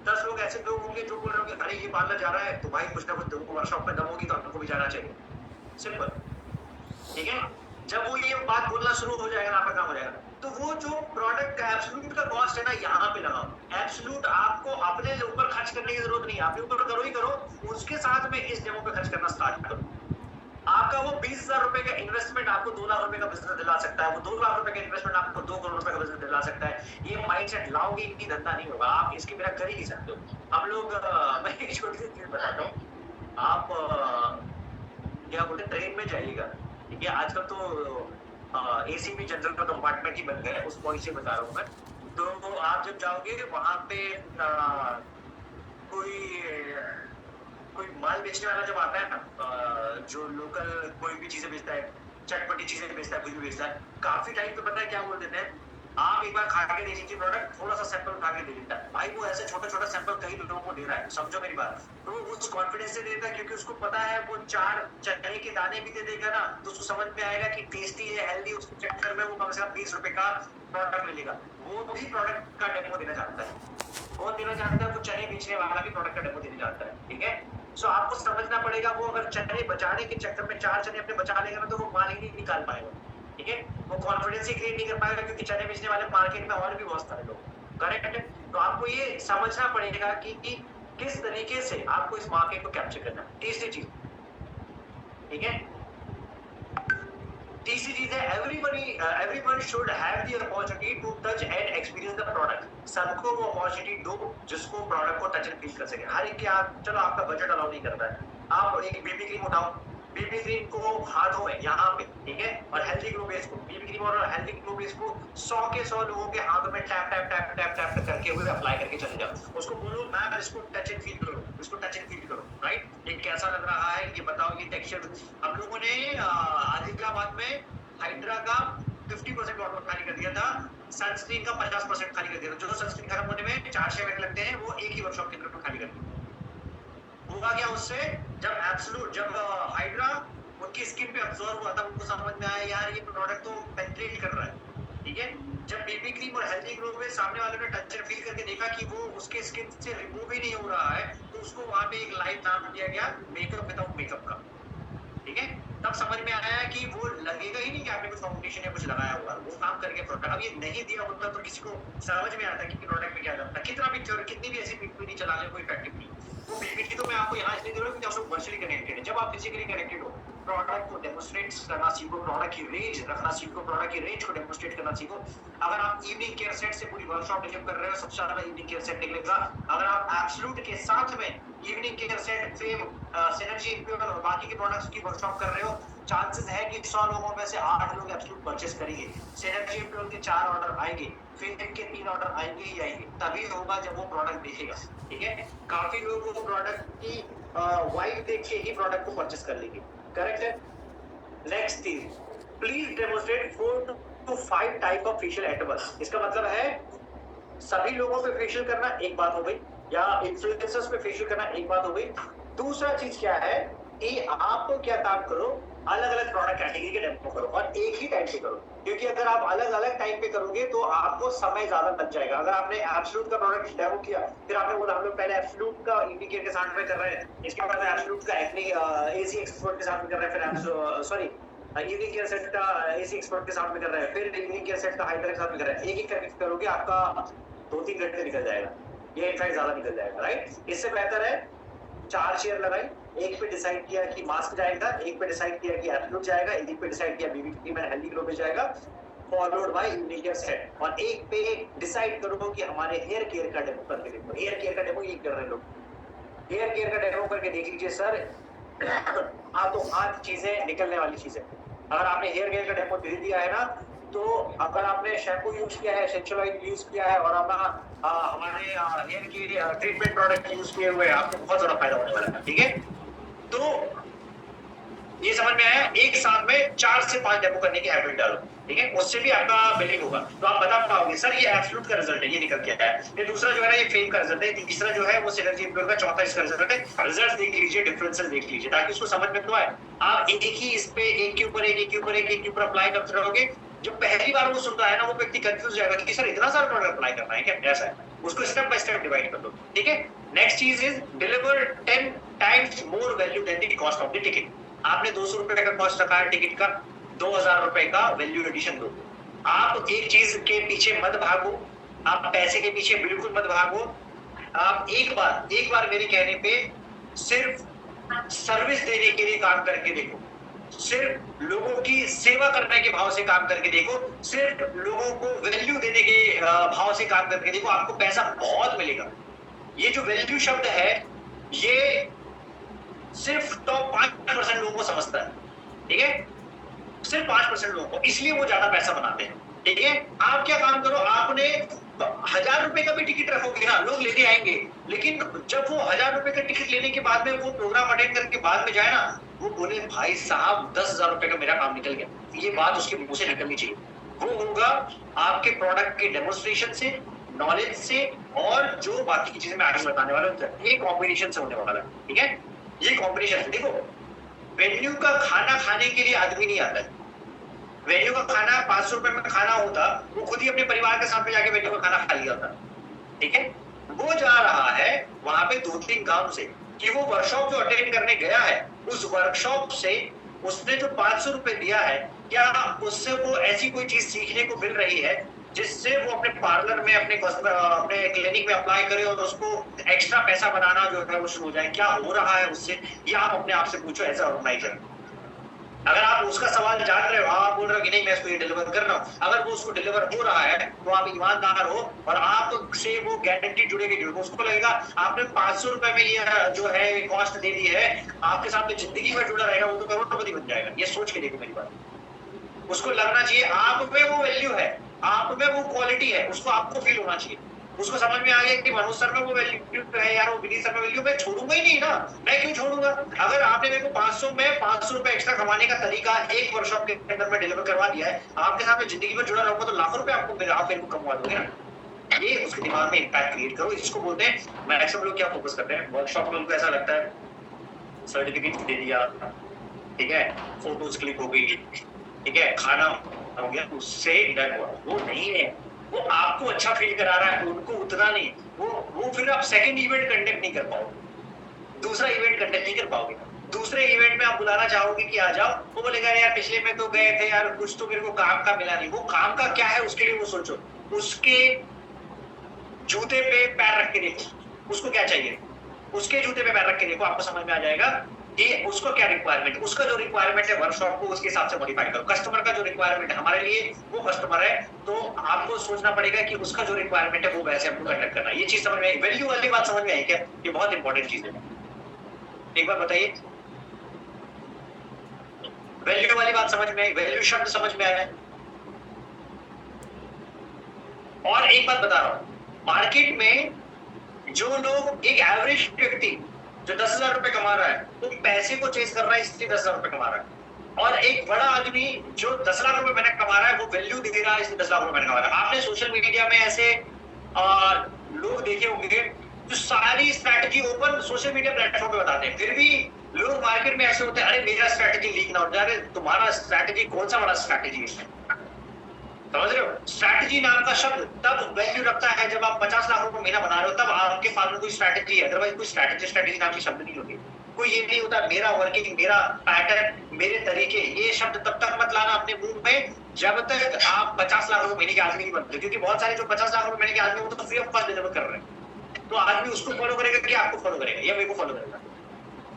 10 लोग ऐसे लोग होंगे जो बोल रहे होंगे अरे ये पार्लर जा रहा है तो भाई कुछ ना कुछ तुमको वर्कशॉप में दम होगी तो आपको भी जाना चाहिए। सिंपल, ठीक है? जब वो ये बात बोलना शुरू हो जाएगा ना, आपका काम हो जाएगा। तो वो जो प्रोडक्ट का एब्सोल्यूट का कॉस्ट है ना, यहाँ पे लगाओ। एब्सोल्यूट आपको अपने ऊपर खर्च करने की जरूरत नहीं है, आपके ऊपर करो ही करो, उसके साथ में इस डेमो पे खर्च करना स्टार्ट करो। आपका वो 20,000 रुपए का इन्वेस्टमेंट आपको 2 लाख रुपए का बिजनेस दिला सकता है, वो 2 लाख रुपए का इन्वेस्टमेंट आपको 2 करोड़ रुपए का बिजनेस दिला सकता है। ये माइंडसेट लाओगे, इतनी धंधा नहीं होगा, आप इसके बिना कर ही नहीं सकते हो। हम लोग मैं एक छोटी सी चीज बताता हूँ। आप क्या बोलते, ट्रेन में जाइएगा, ठीक है, आजकल तो एसी भी जनरल का कंपार्टमेंट ही बन गया है, उस पॉइंट से बता रहा हूँ मैं। तो आप जब जाओगे वहां पे कोई कोई माल बेचने वाला जब आता है ना, जो लोकल कोई भी चीजें बेचता है, चटपटी चीजें बेचता है, कुछ भी बेचता है, काफी टाइम पे पता है क्या बोल देते हैं, आप एक बार खा के दे दीजिए प्रोडक्ट, थोड़ा सा सैंपल खा के दे देता है। भाई वो ऐसे छोटा छोटा सैंपल कई लोगों को दे रहा है, समझो मेरी बात। तो वो उस कॉन्फिडेंस से देता है क्योंकि उसको पता है वो 4 चने के दाने भी दे देगा ना, तो उसको समझ में आएगा कि टेस्टी है, हेल्दी, उसके चक्कर में वो कम से कम 20 रुपए का प्रोडक्ट मिलेगा। वो भी प्रोडक्ट का डेमो देना चाहता है, वो देना चाहता है, वो चने बेचने वाला भी प्रोडक्ट का डेमो देना चाहता है, ठीक है। सो आपको समझना पड़ेगा, वो अगर चने बचाने के चक्कर में 4 चने अपने बचा लेगा ना, तो वो माल ही नहीं निकाल पाएगा, ठीक है। वो कॉन्फिडेंस ही क्रिएट नहीं कर पाएगा क्योंकि चने बेचने वाले मार्केट में और भी बहुत सारे लोग, करेक्ट है। तो आपको ये समझना पड़ेगा कि किस तरीके से आपको इस मार्केट को कैप्चर करना है। तीसरी चीज, ठीक है, तीसरी चीज है everyone should have the opportunity to touch and experience the product. सबको वो अपॉर्चुनिटी दो जिसको प्रोडक्ट को टच एंड फील कर सके। हर एक के आप, चलो आपका बजट अलाउ नहीं करता है, आप एक बीबी क्रीम उठाओ, बीबी क्रीम को हाथों में यहाँ पे, ठीक है, और हेल्दी ग्लो बेस को, बीबी क्रीम और हेल्दी ग्लो बेस को 100 के 100 लोगों के हाथों में tap tap tap tap tap करके हुए अप्लाई करके चले जाओ। उसको बोलो मैम इसको टच एंड फील करो, इसको टच एंड फील करो, राइट। ये कैसा लग रहा है, ये बताओ, ये टेक्सचर। हम लोगों ने आदिलाबाद में हाइड्रा का 50% ऑर्डर खाली कर दिया था, सनस्क्रीन का 50% खाली कर दिया था। जो सनस्क्रीन खत्म होने में 4-6 मिनट लगते हैं, वो एक ही वर्कशॉप के अंदर खाली कर दिया। हुआ क्या उससे, जब हाइड्रा उनकी स्किन पे अब्सॉर्ब हुआ था, उनको समझ में आया यार ये प्रोडक्ट तो पेनिट्रेट कर रहा है, ठीक है। जब बीबी क्रीम और हेल्दी ग्लो में सामने वाले ने टच एंड फील करके देखा कि वो उसके स्किन से रिमूव ही नहीं हो रहा है, तो उसको वहां पे एक लाइन नाम दिया गया, मेकअप विदाउट मेकअप का, ठीक है। तब समझ में आया कि वो लगेगा ही नहीं कि आपने कुछ फाउंडेशन या कुछ लगाया हुआ, वो काम करके प्रोडक्ट। अब ये नहीं दिया होता तो किसी को समझ में आता कि प्रोडक्ट में क्या करता है, कितना भी कितनी भी ऐसी पीपीटी चला ले, कोई इफेक्टिव नहीं। वो पीपीटी तो मैं आपको यहाँ इसलिए दे रहा हूँ क्योंकि आप वर्चुअली कनेक्टेड है। जब आप फिजिकली कनेक्टेड हो, प्रोडक्ट को डेमोस्ट्रेट करना सीखो, प्रोडक्ट की रेंज रखना सीखो, प्रोडक्ट की रेंज को डेमोस्ट्रेट करना सीखो। अगर आप इवनिंग केयर सेट से पूरी वर्कशॉप डिलीवर कर रहे हो, सबसे ज्यादा इवनिंग केयर सेट निकलेगा। अगर आप एब्सोल्यूट के साथ में evening care set, fame, synergy, impure और बाकी के प्रोडक्ट्स की वर्कशॉप कर रहे हो, चांसेस है कि 100 लोगों में से 8 लोग एब्सोल्यूट परचेस करेंगे। सिनर्जी इंप्योर के 4 ऑर्डर आएंगे, फेम के 3 ऑर्डर आएंगे ही आएंगे, तभी होगा जब वो प्रोडक्ट देखेगा, ठीक है। काफी लोग वो प्रोडक्ट की वाइब देख के ही प्रोडक्ट को परचेस कर लेंगे, करेक्ट है। Next thing, please demonstrate 4 to 5 type of facial intervals. इसका मतलब है सभी लोगों पे फेशियल करना एक बात हो गई, या इन्फ्लुएंसर्स पे फेशियल करना एक बात हो गई। दूसरा चीज क्या है कि आप क्या काम करो, अलग अलग प्रोडक्ट कैटेगरी के डेमो करो और एक ही टाइम पे करो, क्योंकि अगर आप अलग अलग टाइम पे करोगे तो आपको समय ज्यादा लग जाएगा। अगर आपने एब्सोल्यूट का प्रोडक्ट डेमो किया, फिर आपने बोला हम लोग पहले एब्सोल्यूट का इंडिकेटर के साथ में कर रहे हैं, इसके बाद एब्सोल्यूट का एक्ने एसी एक्सपर्ट के साथ में कर रहे हैं, फिर सॉरी इवनिंग केयर सेट का एसी एक्सपर्ट के साथ में कर रहे हैं, फिर इवनिंग केयर सेट का हाइड्रा के साथ में कर रहे हैं। एक एक करके करोगे, आपका 2-3 घंटे निकल जाएगा, ये इनफैक्ट ज्यादा निकल जाएगा, राइट। इससे बेहतर है 4 चेयर लगाई, एक पे डिसाइड किया कि मास्क जाएगा, एक पे डिसाइड किया कि एब्सोल्यूट जाएगा, एक पे डिसाइड किया BB cream and healthy glow पे जाएगा, followed by evening care set, और एक पे डिसाइड करो कि हमारे हेयर केयर का डेमो करके देखो। हेयर केयर का डेमो ये कर रहे हैं लोग, हेयर केयर का डेमो करके देख लीजिए सर, हाथों हाथ चीजें निकलने वाली चीजें। अगर आपने हेयर केयर का डेमो दे दिया है ना, तो अगर आपने शैम्पू यूज किया है, एसेंशियल ऑयल यूज किया है और हमारे हेयर की ट्रीटमेंट प्रोडक्ट यूज किए हुए, आपको बहुत ज्यादा फायदा होने वाला है, ठीक है। तो ये समझ में आया, एक साथ में 4 से 5 डेमो करने की हैबिट डालो, ठीक है, उससे भी आपका बिलिंग होगा। तो आप बता पाओगे सर ये एब्सोल्यूट का रिजल्ट है, ये निकल के आया है, ये दूसरा जो है ना ये फेम का रिजल्ट है, तीसरा जो है वो सिनर्जी इंप्योर का, चौथा इसका रिजल्ट है। रिजल्ट देख लीजिए, डिफरेंसेस देख लीजिए, ताकि उसको समझ में तो आए। आप एक ही इस पे एक के ऊपर एक के ऊपर एक के ऊपर अप्लाई करते रहोगे, जो पहली बार वो सुनता है ना, वो व्यक्ति कंफ्यूज जाएगा कि सर इतना सारा प्रोडक्ट अप्लाई करना है क्या, ऐसा है। उसको स्टेप बाय स्टेप डिवाइड कर दो, ठीक है। नेक्स्ट चीज is deliver 10 times more value than the cost of the ticket. आपने 200 रुपए का कॉस्ट रखा है टिकट का, 2000 रुपए का वैल्यू एडिशन दो, आप एक चीज के पीछे मत भागो, आप पैसे के पीछे बिल्कुल मत भागो। आप एक बार मेरे कहने पे सिर्फ सर्विस देने के लिए काम करके देखो, सिर्फ लोगों की सेवा करने के भाव से काम करके देखो, सिर्फ लोगों को वैल्यू देने के भाव से काम करके देखो, आपको पैसा बहुत मिलेगा। ये जो वैल्यू शब्द है ये सिर्फ टॉप 5% लोगों को समझता है, ठीक है, सिर्फ 5% लोगों को, इसलिए वो ज्यादा पैसा बनाते हैं, ठीक है। आप क्या काम करो, आपने 1000 रुपए का भी टिकट रखोगे ना, लोग लेके आएंगे, लेकिन जब वो 1000 रुपए का टिकट लेने के बाद में वो प्रोग्राम अटेंड करके बाद में जाए ना, वो बोले भाई साहब 10,000 रुपए का मेरा काम निकल गया, ये बात उसके मुंह से निकलनी चाहिए। वो होगा आपके प्रोडक्ट के डेमोन्स्ट्रेशन से, नॉलेज से, और जो बाकी की चीजें मैं आगे बताने वाला हूँ, ये कॉम्बिनेशन से होने वाला है, ठीक है। ये कॉम्बिनेशन है। देखो, वेन्यू का खाना खाने के लिए आदमी नहीं आता है। वेन्यू का खाना 500 रुपए में खाना होता, वो खुद ही अपने परिवार के साथ में जाके वेन्यू का खाना खा लिया होता, ठीक है। वो जा रहा है वहां पे 2-3 काम से, कि वो वर्कशॉप जो अटेंड करने गया है, उस वर्कशॉप से उसने जो 500 रुपए दिया है, क्या उससे वो ऐसी कोई चीज सीखने को मिल रही है जिससे वो अपने पार्लर में, अपने क्लिनिक में अप्लाई करे और उसको एक्स्ट्रा पैसा बनाना जो है वो शुरू हो जाए? क्या हो रहा है उससे, ये आप अपने आप से पूछो एज ऑर्गेनाइजर। अगर आप उसका सवाल जान रहे हो, आप बोल रहे हो कि नहीं मैं इसको ये डिलीवर कर रहा हूँ, अगर वो उसको डिलीवर हो रहा है तो आप ईमानदार हो और आपसे वो गारंटी जुड़ेगी, उसको लगेगा आपने 500 रुपए में ये जो है कॉस्ट दे दी है, आपके साथ में जिंदगी में जुड़ा रहेगा, वो तो करोड़पति बन जाएगा। ये सोच के देखो मेरी बात, उसको लगना चाहिए आप में वो वैल्यू है, आप में वो क्वालिटी है, उसको आपको फील होना चाहिए। उसको समझ में आ गया कि मनोज सर में वो वैल्यू है यार, वो विनीत सर में वैल्यू, मैं छोड़ूंगा ही नहीं ना, मैं क्यों छोड़ूंगा। अगर आपने मेरे को 500 में 500 रुपए एक्स्ट्रा कमाने का तरीका एक वर्कशॉप के अंदर में डिलीवर करवा दिया है, आपके साथ में जिंदगी में जुड़ा रहूंगा तो लाखों रुपए आप मेरे को कमवा दोगे ना। ये उसके दिमाग में इम्पैक्ट क्रिएट करो। इसको बोलते हैं, मैक्सिमम लोग क्या फोकस करते हैं वर्कशॉप में, उनको ऐसा लगता है सर्टिफिकेट दे दिया, ठीक है, फोटोज क्लिक हो गई, ठीक है, खाना हो गया, उससे डन हुआ। वो नहीं है, वो आपको अच्छा फील करा रहा है, उनको उतना नहीं। वो फिर आप सेकंड इवेंट कंडक्ट नहीं कर पाओगे, दूसरा इवेंट कंडक्ट नहीं कर पाओगे। दूसरे इवेंट में आप बुलाना चाहोगे कि आ जाओ, वो बोलेगा यार पिछले में तो गए थे यार, कुछ तो मेरे को काम का मिला नहीं। वो काम का क्या है उसके लिए वो सोचो, उसके जूते पे पैर रख के देखो, उसको क्या चाहिए, उसके जूते पे पैर रख के देखो, आपको समझ में आ जाएगा कि उसको क्या रिक्वायरमेंट है। उसका जो रिक्वायरमेंट है वर्कशॉप को उसके हिसाब से मॉडिफाई करो। कस्टमर का जो रिक्वायरमेंट है, हमारे लिए वो कस्टमर है, तो आपको सोचना पड़ेगा कि उसका जो रिक्वायरमेंट है वो वैसे हमको कंडक्ट करना है। ये चीज समझ में आई? वैल्यू वाली बात समझ में आई क्या? ये बहुत इंपॉर्टेंट चीज है, एक बार बताइए, वैल्यू वाली बात समझ में आई? वैल्यू शब्द समझ में आया? और एक बात बता रहा हूं, मार्केट में जो लोग, एक एवरेज व्यक्ति जो 10,000 रुपए कमा रहा है, वो पैसे को चेस कर रहा है, इसलिए 10,000 रुपए कमा रहा है। और एक बड़ा आदमी जो 10 लाख रुपए मैंने कमा रहा है, वो वैल्यू दे रहा है, इसलिए 10 लाख रुपए मैंने कमा रहा है। आपने सोशल मीडिया में ऐसे लोग देखे होंगे जो सारी strategy open social media platform पे बताते हैं, फिर भी लोग मार्केट में ऐसे होते हैं, अरे मेरा स्ट्रैटेजी लीक ना हो जाए। तुम्हारा स्ट्रैटेजी कौन सा बड़ा स्ट्रैटेजी है? समझ रहे हो? स्ट्रैटेजी नाम का शब्द तब वैल्यू रखता है जब आप 50 लाख रुपए महीना बना रहे हो, तब आपके पास में कोई स्ट्रैटेजी है, अदरवाइज कोई स्ट्रैटेजी नाम की शब्द नहीं होती। कोई ये नहीं होता मेरा वर्किंग, मेरा पैटर्न, मेरे तरीके, ये शब्द तब तक मत लाना अपने मुंह में जब तक आप 50 लाख रुपए महीने के आदमी नहीं बनते। क्योंकि बहुत सारे जो 50 लाख रुपए महीने के आदमी वो तो फ्री ऑफ कॉस्ट डिलीवर कर रहे हैं, तो आदमी उसको फॉलो करेगा कि आपको फॉलो करेगा या मेरे को फॉलो करेगा?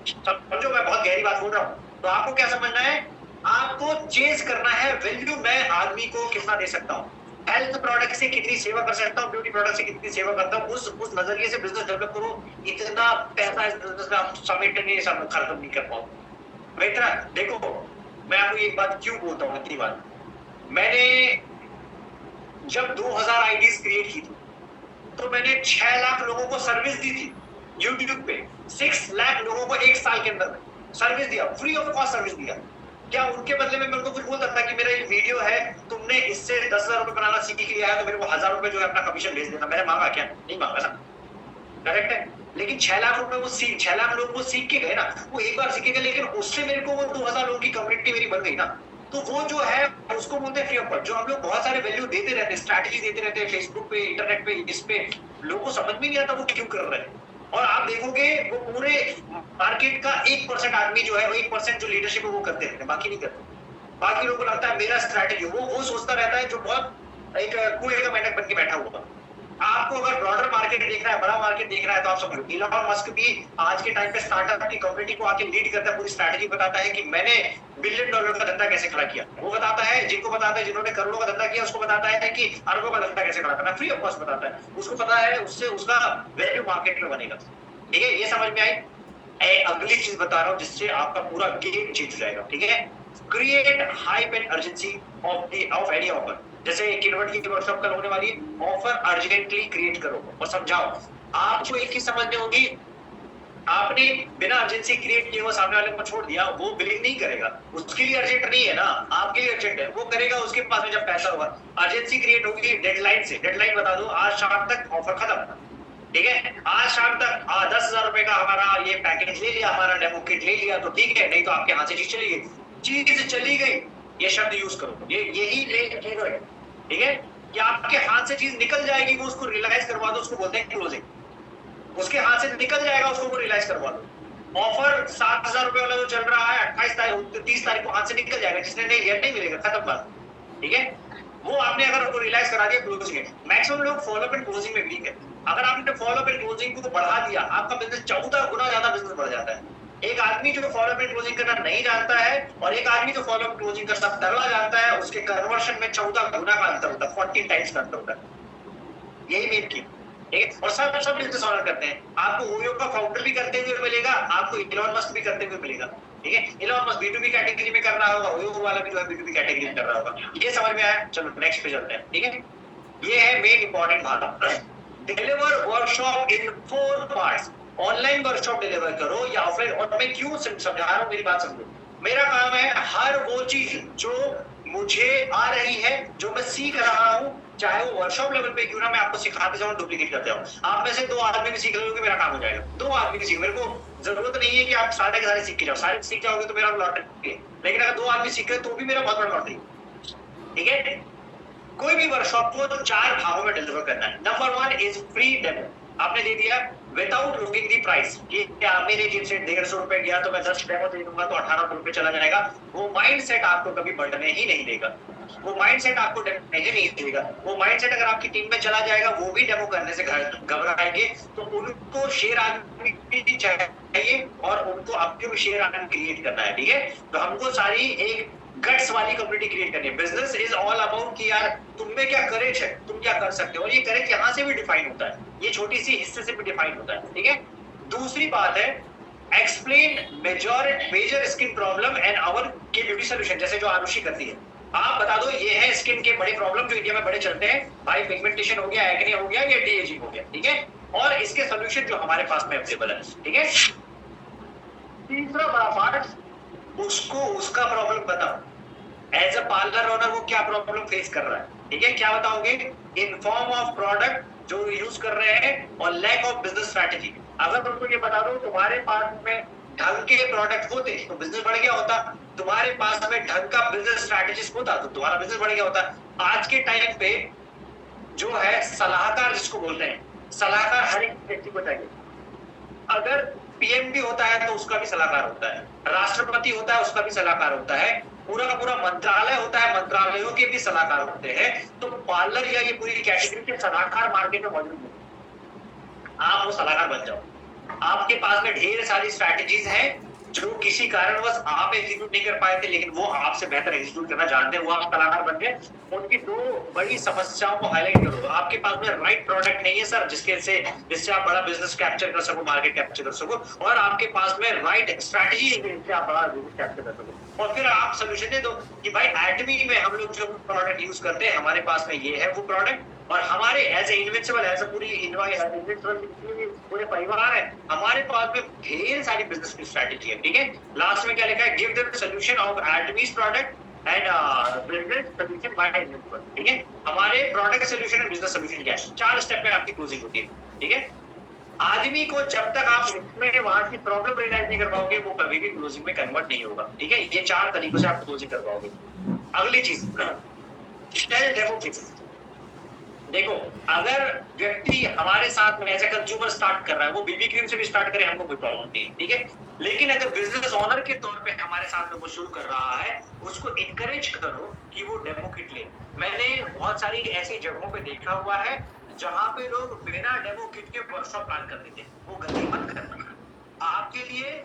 समझो, मैं बहुत गहरी बात बोल रहा हूँ। तो आपको क्या समझना है, आपको चेज करना है वैल्यू। मैं आदमी को कितना दे सकता हूँ, हेल्थ प्रोडक्ट से कितनी सेवा कर सकता हूँ, ब्यूटी प्रोडक्ट से कितनी सेवा करता हूँ, उस नजरिए से बिजनेस डेवलप करो। इतना पैसा इस बिजनेस में आप समेट नहीं, खत्म नहीं कर पाओ। मित्रा देखो, मैं आपको एक बात क्यों बोलता हूँ, इतनी बात, मैंने जब 2000 आईडीज क्रिएट की थी, तो मैंने 6 लाख लोगों को सर्विस दी थी यूट्यूब पे। 6 लाख लोगों को एक साल के अंदर सर्विस दिया, फ्री ऑफ कॉस्ट सर्विस दिया। क्या उनके बदले में मेरे को कुछ बोल सकता है कि मेरा एक वीडियो है, तुमने इससे 10,000 रुपए बनाना सीख लिया है, तो मेरे को 1000 रुपए जो है अपना कमीशन भेज देना? मैंने मांगा क्या? नहीं मांगा ना, करेक्ट है। लेकिन 6 लाख रुपए वो 6 लाख लोग वो सीख के गए ना, वो एक बार सीखेगा, लेकिन उससे मेरे को वो 2000 लोगों की कम्युनिटी मेरी बन गई ना, तो वो जो है उसको बोलते हैं फ्री ऑफ कॉस्ट। जो हम लोग बहुत सारे वैल्यू देते रहते हैं, स्ट्रैटेजी देते रहते हैं फेसबुक पे, इंटरनेट पे, इस पे, लोगों को समझ में नहीं आता वो क्यों कर रहे हैं। और आप देखोगे वो पूरे मार्केट का 1% आदमी जो है, वो 1% जो लीडरशिप है वो करते रहते हैं, बाकी नहीं करते। बाकी लोगों को लगता है मेरा स्ट्रैटेजी, वो सोचता रहता है जो बहुत एक कुएं का मेंढक बन के बैठा हुआ। आपको अगर ब्रॉडर मार्केट देखना है, बड़ा मार्केट देखना है, तो आप समझो इलॉन मस्क भी आज के टाइम पे स्टार्टअप की कम्युनिटी को आके लीड करता है, पूरी स्ट्रैटेजी बताता है कि मैंने $1 बिलियन का धंधा कैसे खड़ा किया। वो बताता है, जिनको बताता है, जिन्होंने करोड़ों का धंधा किया उसको बताता है कि अरबों का धंधा कैसे खड़ा करना, फ्री ऑफ कॉस्ट बताता है। उसको पता है उससे उसका वैल्यू मार्केट में बनेगा। ठीक है, ये समझ में आई। अगली चीज बता रहा हूँ जिससे आपका पूरा गेम चेंज हो जाएगा। ठीक है, create hype and urgency of any offer. जैसे किनवर्ट की वर्कशॉप कल होने वाली है, ऑफर अर्जेंटली क्रिएट करो और समझाओ। आपको एक ही समझनी होगी, आपने बिना अर्जेंसी क्रिएट किए वो सामने वाले को छोड़ दिया, वो बिलीव नहीं करेगा। उसके लिए अर्जेंट नहीं है ना, आपके लिए अर्जेंट है, वो करेगा उसके पास में जब पैसा होगा। अर्जेंसी क्रिएट होगी डेडलाइन से। डेडलाइन बता दो, आज शाम तक ऑफर खत्म। ठीक है, आज शाम तक 10,000 रुपए का हमारा ये पैकेज ले लिया, हमारा डेमो किट ले लिया तो ठीक है, नहीं तो आपके हाथ से चीज चली गई। चीज चली गई, ये शब्द यूज करो, ये यही है। ठीक है, कि आपके हाथ से चीज निकल जाएगी, वो उसको रियलाइज करवा दो, उसको बोलते हैं क्लोजिंग। उसके हाथ से निकल जाएगा, उसको वो रियलाइज करवा दो। ऑफर 7,000 रुपए वाला जो चल रहा है 28 तारीख 30 तारीख को हाथ से निकल जाएगा, जिसने नहीं लिया नहीं मिलेगा, खत्म बात। ठीक है, वो आपने अगर उसको रियलाइज करा दिया क्लोजिंग है। मैक्सिमम लोग फॉलोअप एंड क्लोजिंग में वीक है। अगर आपने फॉलोअप एंड क्लोजिंग को बढ़ा दिया, आपका बिजनेस 14 गुना ज्यादा बिजनेस बढ़ जाता है। एक आदमी जो फॉलोअप एंड क्लोजिंग करना नहीं जानता है और एक आदमी जो फॉलोअप क्लोजिंग करना तरला जानता है, उसके कन्वर्शन में 14 गुना का अंतर होता है, 40 टाइम्स का अंतर होता है। यही मेन की। ठीक है, और सब बिजनेस ऑनर करते हैं। आपको ओयो का फाउंडर भी करते हुए मिलेगा, आपको इलॉन मस्क भी करते हुए मिलेगा। ठीक है, इलॉन मस्क B2B कैटेगरी में कर रहा होगा, ओयो वाला भी जो है B2B कैटेगरी में कर रहा होगा। ये समझ में आया? चलो नेक्स्ट पे चलते हैं। ठीक है, ये है मेन इंपॉर्टेंट भाग। Deliver workshop in 4 parts. Online workshop deliver करो या ऑफलाइन। और मैं क्यों समझा रहा हूँ, मेरी बात समझो। मेरा काम है हर वो चीज जो मुझे आ रही है, जो मैं सीख रहा हूँ, चाहे वो वर्कशॉप लेवल पे क्यों ना, मैं आपको सिखाते जाऊँ, डुप्लीकेट करते जाऊँ। आप में से 2 आदमी भी सीख लोगे, मेरा काम हो जाएगा। 2 आदमी भी सीख, मेरे को जरूरत नहीं है कि आप सारे के सारे सीख के जाओ। सारे सीख जाओगे तो मेरा लॉटरी है, लेकिन अगर 2 आदमी सीख रहे तो भी मेरा बहुत बड़ा लॉटरी। ठीक है, कोई भी वर्कशॉप को तो 4 भागों में डिलीवर करना है। Number 1 is free demo. आपने दे दिया विदाउट लुकिंग दी प्राइस, कि क्या मेरे जिम से 150 रुपए गया तो मैं 10 डेमो दे दूंगा तो 18 रुपए चला जाएगा। वो माइंडसेट आपको कभी बढ़ने ही नहीं देगा। वो माइंडसेट आपको डेमो नहीं देगा। वो माइंडसेट अगर आपकी टीम में चला जाएगा, वो भी डेमो करने से घबराएंगे, तो उनको शेयर आदमी चाहिए और उनको आपके भी शेयर आदमी क्रिएट करना है। ठीक है, तो हमको सारी एक गट्स वाली कम्युनिटी क्रिएट करनी है। बिजनेस इज ऑल अबाउट कि यार तुम में क्या करेज है, तुम क्या कर सकते हो, और ये करेज यहाँ से भी डिफाइन होता है, ये छोटी सी हिस्से से भी डिफाइन होता है। ठीक है, दूसरी बात है explain major skin problem and our के ब्यूटी सोल्यूशन। जैसे जो आरुषि करती है, आप बता दो ये है स्किन के बड़े प्रॉब्लम जो इंडिया में बड़े चलते हैं, भाई पिगमेंटेशन हो गया, एक्ने हो गया या डी-एजिंग हो गया। ठीक है, और इसके सोल्यूशन जो हमारे पास में अवेलेबल है। ठीक है, तीसरा बड़ा पार्ट, उसको उसका प्रॉब्लम बताओ। एज अ पार्लर ओनर वो क्या प्रॉब्लम फेस कर रहा है। ठीक है, क्या बताओगे? इन फॉर्म ऑफ प्रोडक्ट जो यूज कर रहे हैं और लैक ऑफ बिजनेस स्ट्रैटेजी। अगर तुमको ये बता दो तुम्हारे पास में ढंग के प्रोडक्ट होते तो बिजनेस बढ़ गया होता, तुम्हारे पास में ढंग का बिजनेस स्ट्रैटेजिस्ट होता तो तुम्हारा बिजनेस बढ़ गया होता। आज के टाइम पे जो है सलाहकार जिसको बोलते हैं, सलाहकार हर एक व्यक्ति को चाहिए। अगर पीएम भी होता है तो उसका भी सलाहकार होता है, राष्ट्रपति होता है उसका भी सलाहकार होता है, पूरा का पूरा मंत्रालय होता है, मंत्रालयों के भी सलाहकार होते हैं। तो पार्लर या ये पूरी कैटेगरी के सलाहकार मार्केट में मौजूद है। आप वो सलाहकार बन जाओ। आपके पास में ढेर सारी स्ट्रैटेजीज हैं जो किसी कारणवश आप एग्जीक्यूट नहीं कर पाए थे, लेकिन वो आपसे बेहतर एग्जीक्यूट करना जानते हैं, वो आप सलाहकार बन गए। उनकी 2 बड़ी समस्याओं को हाईलाइट करो। आपके पास में राइट प्रोडक्ट नहीं है सर, जिससे आप बड़ा बिजनेस कैप्चर कर सको, मार्केट कैप्चर कर सको, और आपके पास में राइट स्ट्रैटेजी नहीं है जिससे आप बड़ा बिजनेस कैप्चर कर सको। और फिर आप सोल्यूशन दे दो कि भाई एटमी में हम लोग जो प्रोडक्ट यूज करते हैं, हमारे पास में ये है वो प्रोडक्ट, और हमारे as a invincible, as a पूरे परिवार है, हमारे पास में ढेर सारी बिजनेस की स्ट्रैटेजी है। ठीक है, लास्ट में क्या लिखा है? Give them solution of atmies product and business solution by invincible. ठीक है, हमारे product solution and business solution क्या है? 4 स्टेप में आपकी क्लोजिंग होती है। ठीक है, आदमी को जब तक आप इसमें वहां की प्रॉब्लम रियलाइज नहीं कर पाओगे, वो कभी भी क्लोजिंग में कन्वर्ट नहीं होगा। ठीक है, ये 4 तरीकों से आप क्लोजिंग कर पाओगे। अगली चीज, टेल डेमो केसेस। देखो, अगर व्यक्ति हमारे साथ में ऐसा कंज्यूमर स्टार्ट कर रहा है, वो बीबी क्रीम से भी स्टार्ट करे, हमको कोई प्रॉब्लम नहीं है, ठीक है। लेकिन अगर बिजनेस ओनर के तौर पे हमारे साथ में वो शुरू कर रहा है, उसको इनकरेज करो कि वो डेमो किट ले। मैंने बहुत सारी ऐसी जगहों पे देखा हुआ है जहां पे लोग बिना डेमो किट के वर्कशॉप प्लान कर देते हैं। वो गलती मत करना। आपके लिए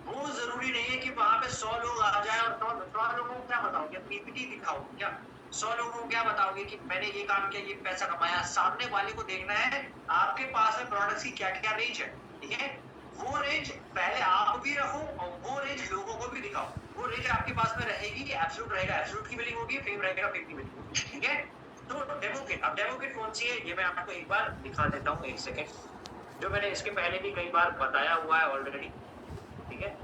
वो जरूरी नहीं है कि वहां पे 100 लोग आ जाए और 100 लोगों को क्या बताओगे, पीपीटी दिखाओ क्या? 100 लोगों को क्या बताओगे कि मैंने ये काम किया, ये पैसा कमाया? सामने वाले को देखना है आपके पास में प्रोडक्ट्स की क्या क्या रेंज है, ठीक है। वो रेंज पहले आप भी रखो और वो रेंज लोगों को भी दिखाओ। वो रेंज आपके पास में रहेगी, एब्सोल्यूट रहेगा, एब्सोल्यूट की बिलिंग होगी, फेम रहेगा, फेम की बिलिंग होगी, ठीक है। तो डेमो किट, अब डेमो किट कौन सी है ये मैं आपको एक बार दिखा देता हूँ, एक सेकेंड। जो मैंने इसके पहले भी कई बार बताया हुआ है ऑलरेडी, ठीक है।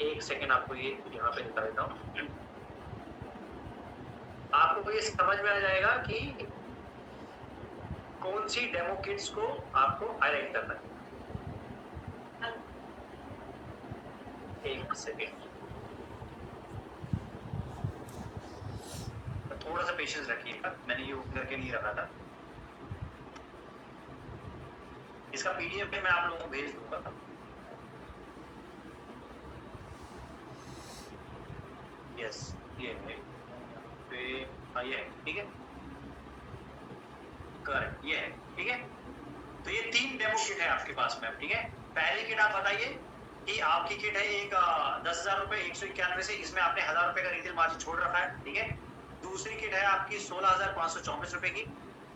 एक सेकेंड आपको ये यहाँ पे दिखा देता हूँ, आपको ये समझ में आ जाएगा कि कौन सी डेमो किट्स को आपको हाईलाइट करना है। एक सेकेंड, थोड़ा सा पेशेंस रखिएगा, मैंने ये ओपन करके नहीं रखा था। इसका पीडीएफ में मैं आप लोगों को भेज दूंगा। यस, ये है, ये है, ठीक है, करेक्ट, ये है, ठीक है। तो ये 3 डेमो किट है आपके पास में, ठीक है। पहले किट आप बताइए कि आपकी किट है एक 10,000 रुपए 191 से, इसमेमें आपने 1,000 रुपए का रिटेल मार्जिन छोड़ रखा है, ठीक है। दूसरी किट है आपकी 16,524 रुपए की।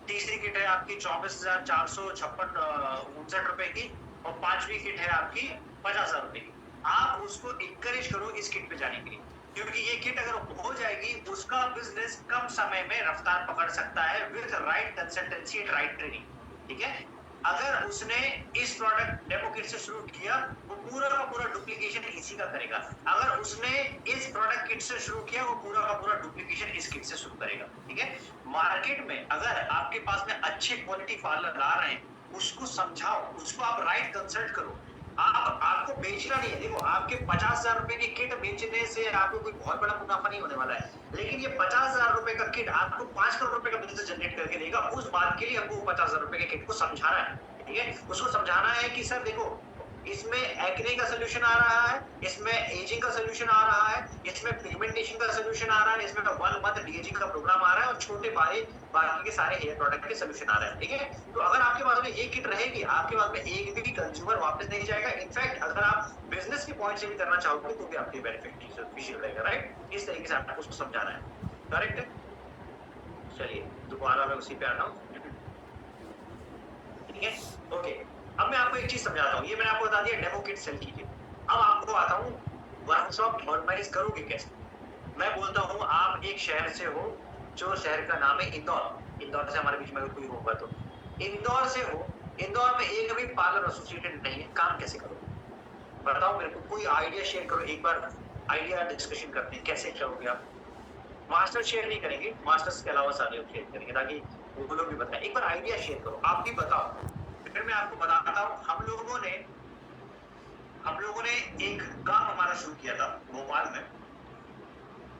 तीसरी किट है आपकी 24,456 रुपए की। और पांचवी किट है आपकी 50,000 रुपए की। आप उसको इंकरेज करो इस किट पे जाने के लिए, क्योंकि ये किट अगर हो जाएगी, उसका बिजनेस कम समय में रफ्तार पकड़ सकता है with right consultancy and right training, ठीक है। अगर उसने इस प्रोडक्ट डेमो किट से शुरू किया, वो पूरा का पूरा डुप्लीकेशन इसी का करेगा। अगर उसने इस प्रोडक्ट किट से शुरू किया, वो पूरा का पूरा डुप्लीकेशन इस किट से शुरू करेगा, ठीक है। मार्केट में अगर आपके पास में अच्छे क्वालिटी पार्लर ला रहे हैं, उसको समझाओ, उसको आप राइट कंसल्ट करो। आपको बेचना नहीं है। देखो, आपके 50,000 रुपए की किट बेचने से आपको कोई बहुत बड़ा मुनाफा नहीं होने वाला है, लेकिन ये 50,000 रुपए का किट आपको 5 करोड़ रुपए का बिजनेस जनरेट करके देगा। उस बात के लिए हमको 50,000 रुपए के किट को समझाना है, ठीक है। उसको समझाना है कि सर देखो, इसमें एक्ने का सोल्यूशन आ रहा है, इसमें एजिंग का सोल्यूशन आ रहा है, इसमें पिगमेंटेशन का सोल्यूशन आ रहा है, इसमें 1 मंथ डीएजिंग का प्रोग्राम आ रहा है, और छोटे बड़े बाकी के सारे हेयर प्रोडक्ट के सोल्यूशन आ रहे हैं, ठीक है। तो अगर आपके पास में ये किट रहेगी, आपके पास में एक भी कंज्यूमर वापस नहीं जाएगा। इनफैक्ट अगर आप बिजनेस के पॉइंट से भी करना चाहोगे तो भी आपके बेनिफिशियल रहेगा, राइट। इस तरीके से आपको उसको समझाना है, करेक्ट है। चलिए दोबारा मैं उसी पे आ रहा हूँ, ठीक है, ओके। अब मैं आपको एक चीज समझाता हूँ। ये मैंने आपको बता दिया डेमो किट सेल कीजिए। अब आपको आता हूँ वर्कशॉप ऑर्गेनाइज करोगे कैसे। मैं बोलता हूँ आप एक शहर से हो, जो शहर का नाम है इंदौर। इंदौर से हमारे बीच में कोई होगा तो इंदौर से हो। इंदौर में एक भी पार्लर एसोसिएटेड नहीं है, काम कैसे करोगे बताओ मेरे को। कोई आइडिया शेयर करो, एक बार आइडिया डिस्कशन करते हैं, कैसे करोगे आप। मास्टर शेयर नहीं करेंगे, मास्टर्स के अलावा सारे लोग शेयर करेंगे ताकि वो लोग भी बताएं। एक बार आइडिया शेयर करो, आप भी बताओ, फिर मैं आपको बताता हूँ। हम लोगों ने एक काम हमारा शुरू किया था भोपाल में।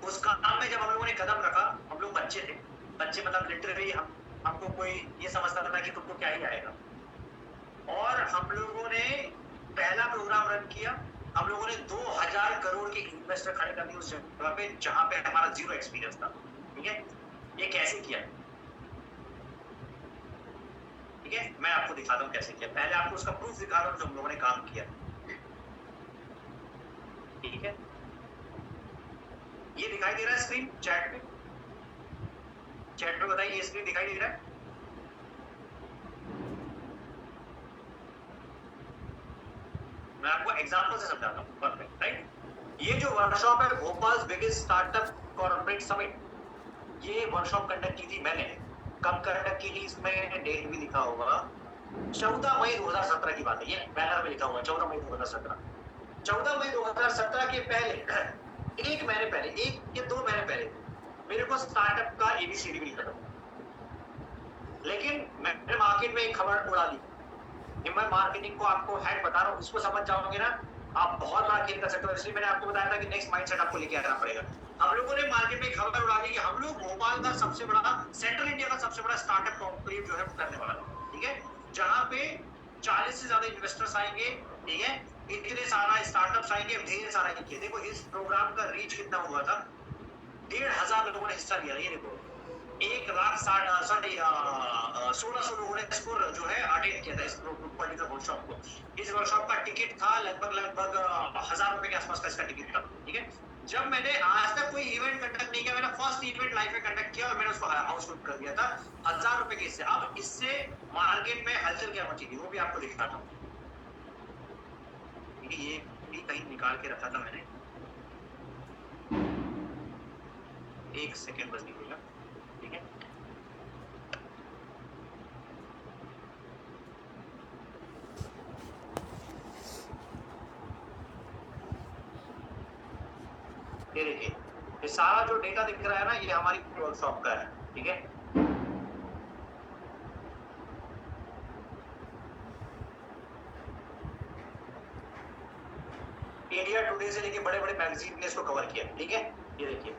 उस काम में जब हम लोगों ने कदम रखा, हम लोग बच्चे थे, बच्चे मतलब लिटरली हमको कोई ये समझता था कि तुमको क्या ही आएगा। और हम लोगों ने पहला प्रोग्राम रन किया। हम लोगों ने 2,000 करोड़ के इन्वेस्टर खड़े कर दिए उस जगह पे जहां पे हमारा जीरो एक्सपीरियंस था, ठीक है। ये कैसे किया, ठीक है, मैं आपको दिखाता हूँ कैसे किया। पहले आपको उसका प्रूफ दिखा रहा हूँ जो हम लोगों ने काम किया, ठीक है। ये दिखाई दे रहा है स्क्रीन चैट पे, चैट पे बताइए, ये स्क्रीन दिखाई दे रहा है। मैं आपको एग्जांपल से समझाता हूँ, परफेक्ट, राइट। ये जो वर्कशॉप है Bhopal biggest startup corporate summit, ये वर्कशॉप कंडक्ट की थी मैंने। कब कंडक्ट की थी, इसमें डेट भी लिखा होगा, 14 मई 2017 की बात है। ये बैनर में लिखा हुआ है 14 मई 2017। 14 मई 2017 के पहले एक महीने पहले, 1 या 2 महीने पहले मेरे को स्टार्टअप का एबीसीडी भी लिखा था। लेकिन मैंने मार्केट में एक खबर उड़ा दी। मैं मार्केटिंग को आपको हैक बता रहा हूँ, इसको समझ जाओगे ना आप बहुत बड़ा खेल कर सकते हो। इसलिए मैंने आपको बताया था कि नेक्स्ट माइंडसेट आपको लेके आना पड़ेगा। हम लोगों ने मार्केट में खबर उड़ा दी कि हम लोग भोपाल का सबसे बड़ा, सेंट्रल इंडिया का सबसे बड़ा स्टार्टअप कॉन्क्लेव जो है वो करने वाला है, ठीक है, जहां पे 40 से ज्यादा इन्वेस्टर्स आएंगे, ठीक है, इतने सारा स्टार्टअप्स आएंगे, ढेर सारा ये देखो इस प्रोग्राम का रीच कितना हुआ था, 1,500 लोगों ने हिस्सा लिया, ये देखो 1,16,000 लोगों ने इसको जो है अटेंड किया था इस पर्टिकुलर वर्कशॉप को। इस वर्कशॉप का टिकट था लगभग 1,000 रुपए के आसपास का इसका टिकट था, ठीक है। जब मैंने आज तक कोई इवेंट कंडक्ट नहीं किया, मैंने फर्स्ट इवेंट लाइफ में कंडक्ट किया और मैंने उसको हाउसफुल कर दिया था 1,000 रुपए के इससे। अब इससे मार्केट में हलचल क्या मची थी वो भी आपको दिखाता हूँ, ये भी कहीं निकाल के रखा था मैंने, एक सेकेंड बस निकलेगा, ठीक है। ये देखिए ये सारा जो डेटा दिख रहा है ना, ये हमारी वर्कशॉप का है, ठीक है। इंडिया टुडे से लेके बड़े बड़े मैगजीन ने इसको कवर किया, ठीक है। ये देखिए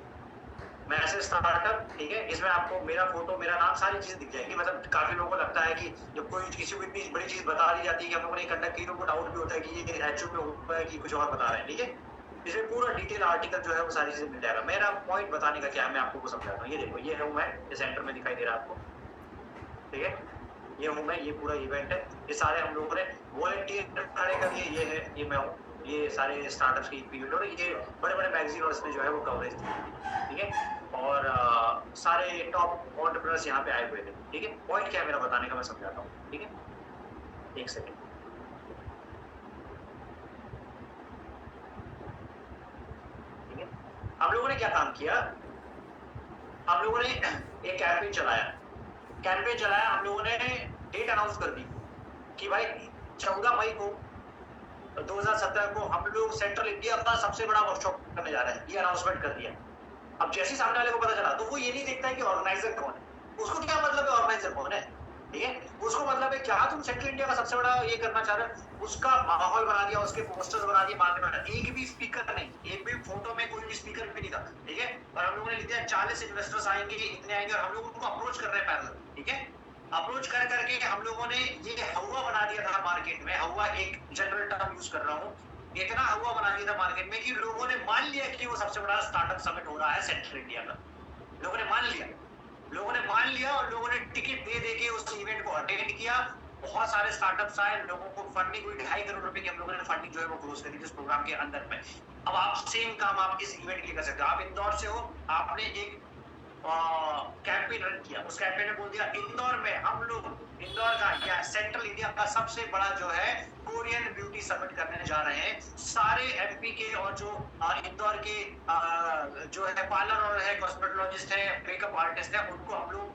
मैसेज स्टार्टअप, ठीक है, इसमें आपको मेरा फोटो, मेरा नाम, सारी चीजें दिख जाएंगी। मतलब काफी लोगों को लगता है कि जब कोई किसी को इतनी बड़ी चीज बता दी जाती है कि हम लोगों ने कंडक्ट की, तो उनको डाउट भी होता है कि ये एक्चुअल में हुआ है कि कुछ और बता रहे हैं, ठीक है। इसमें पूरा डिटेल आर्टिकल जो है वो सारी चीजें मिल जाएगा। मेरा पॉइंट बताने का क्या है, मैं आपको समझाता हूँ। ये देखो ये हूँ मैं, ये सेंटर में दिखाई दे रहा है आपको, ठीक है, ये हूँ मैं, ये पूरा इवेंट है, ये सारे हम लोगों ने वॉलंटियर खड़े कर दिए, ये है, ये मैं हूँ, ये सारे स्टार्टअप्स की पीरियड और ये बड़े बड़े मैगजीन और इसमें जो है वो कवरेज थी, ठीक है। और सारे टॉप एंटरप्रेन्योर्स यहाँ पे आए हुए थे, ठीक है। पॉइंट क्या है मेरा बताने का, मैं समझाता हूँ, ठीक है, एक सेकेंड। ठीक है, हम लोगों ने क्या काम किया, हम लोगों ने एक कैंपेन चलाया, हम लोगों ने डेट अनाउंस कर दी कि भाई 14 मई को 2017 को हम लोग सेंट्रल इंडिया का सबसे बड़ा वर्कशॉप करने जा रहे हैं, ये अनाउंसमेंट कर दिया। अब जैसे सामने वाले को पता चला तो वो ये नहीं देखता है कि ऑर्गेनाइजर कौन है, उसको क्या मतलब है ऑर्गेनाइजर कौन है, ठीक है। उसको मतलब है क्या तुम सेंट्रल इंडिया का सबसे बड़ा ये करना चाह रहे हो, उसका माहौल बना दिया, उसके पोस्टर्स बना दिए, बाद में एक भी स्पीकर नहीं, एक भी फोटो में कोई भी स्पीकर भी नहीं था, ठीक है। और हम लोगों ने लिख दिया 40 इन्वेस्टर्स आएंगे, इतने आएंगे, और हम लोग उनको अप्रोच कर रहे हैं पैरेलल, ठीक है। अप्रोच कर करके हम लोगों ने ये हवा बना दिया था मार्केट में, हवा एक जनरल टर्म यूज कर रहा हूँ, इतना हवा बना दिया था मार्केट में कि लोगों ने मान लिया कि वो सबसे बड़ा स्टार्टअप समिट हो रहा है सेंट्रल इंडिया का। लोगों ने मान लिया और लोगों ने टिकट दे के उस इवेंट को अटेंड किया। बहुत सारे स्टार्टअप्स आए, लोगों को फंडिंग हुई, 2.5 करोड़ रुपए की हम लोगों ने फंडिंग जो है वो क्लोज करी इस प्रोग्राम के अंदर में। अब आप सेम काम आप इस इवेंट के लिए कर सकते हो। आप इंदौर से हो, आपने एक कैंपेन रन किया, उस कैंपेन में बोल दिया इंदौर में हम लोग इंदौर का या सेंट्रल इंडिया का सबसे बड़ा जो है कोरियन ब्यूटी समिट करने जा रहे हैं। सारे एमपी के और जो इंदौर के जो है पार्लर और है कॉस्मेटोलॉजिस्ट है, मेकअप आर्टिस्ट है, उनको हम लोग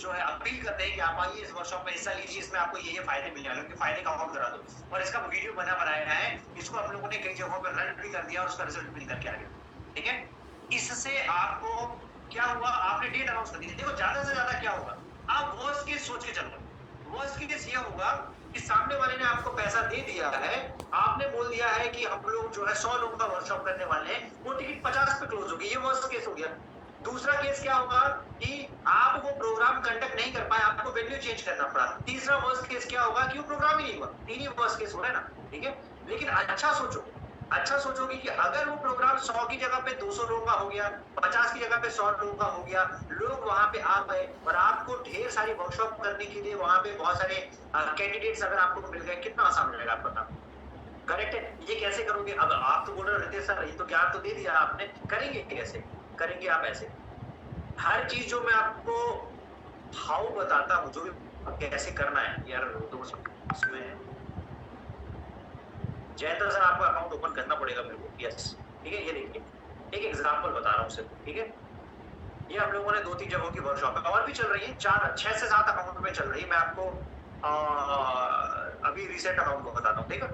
जो है अपील करते हैं कि आप आइए इस वर्कशॉप में हिस्सा लीजिए, इसमें आपको ये फायदे मिलने वाले, उनके फायदे काउंट करा दो। और इसका वीडियो बनाया है, इसको हम लोगों ने कई जगहों पर रन भी कर दिया और उसका रिजल्ट भी निकल के आ गया, ठीक है। इससे आपको क्या हुआ, आपने डेट अनाउंस कर दी। देखो ज्यादा से ज्यादा क्या होगा, आप वर्स्ट केस सोच के चलो। वर्स्ट केस ये होगा कि सामने वाले ने आपको पैसा दे दिया है, आपने बोल दिया है कि हम लोग जो है 100 लोगों का वर्कशॉप करने वाले हैं, वो टिकट 50 पे क्लोज होगी, ये वर्स्ट केस हो गया। दूसरा केस क्या होगा कि आप वो प्रोग्राम कंडक्ट नहीं कर पाए, आपको वेन्यू चेंज करना पड़ा। तीसरा वर्स्ट केस क्या होगा कि वो प्रोग्राम ही नहीं हुआ। तीन ही वर्स्ट केस हो रहा है ना, ठीक है। लेकिन अच्छा सोचोगे कि अगर वो प्रोग्राम 100 की जगह पे 200 लोगों का हो गया, 50 की जगह पे 100 लोगों का हो गया, लोग वहां पे आ गए और आपको ढेर सारी वर्कशॉप करने के लिए वहां पे बहुत सारे कैंडिडेट्स अगर आपको मिल गए, कितना आसान हो जाएगा आपको बताओ, करेक्ट है। ये कैसे करोगे, अब आप तो बोल रहे हो रितेश सर ये तो ज्ञान तो दे दिया आपने, करेंगे कैसे, करेंगे आप ऐसे। हर चीज जो मैं आपको हाउ बताता हूँ, जो भी कैसे करना है यार, तो उसमें जयंत सर आपको अकाउंट ओपन करना पड़ेगा मेरे को, यस, ठीक है। ये देखिए एक एग्जांपल बता रहा हूँ सिर्फ, ठीक है। ये हम लोगों ने 2-3 जगहों की वर्कशॉप है और भी चल रही है, 6 से 7 अकाउंट में चल रही है। मैं आपको अभी रिसेंट अकाउंट को बताता हूँ, ठीक है।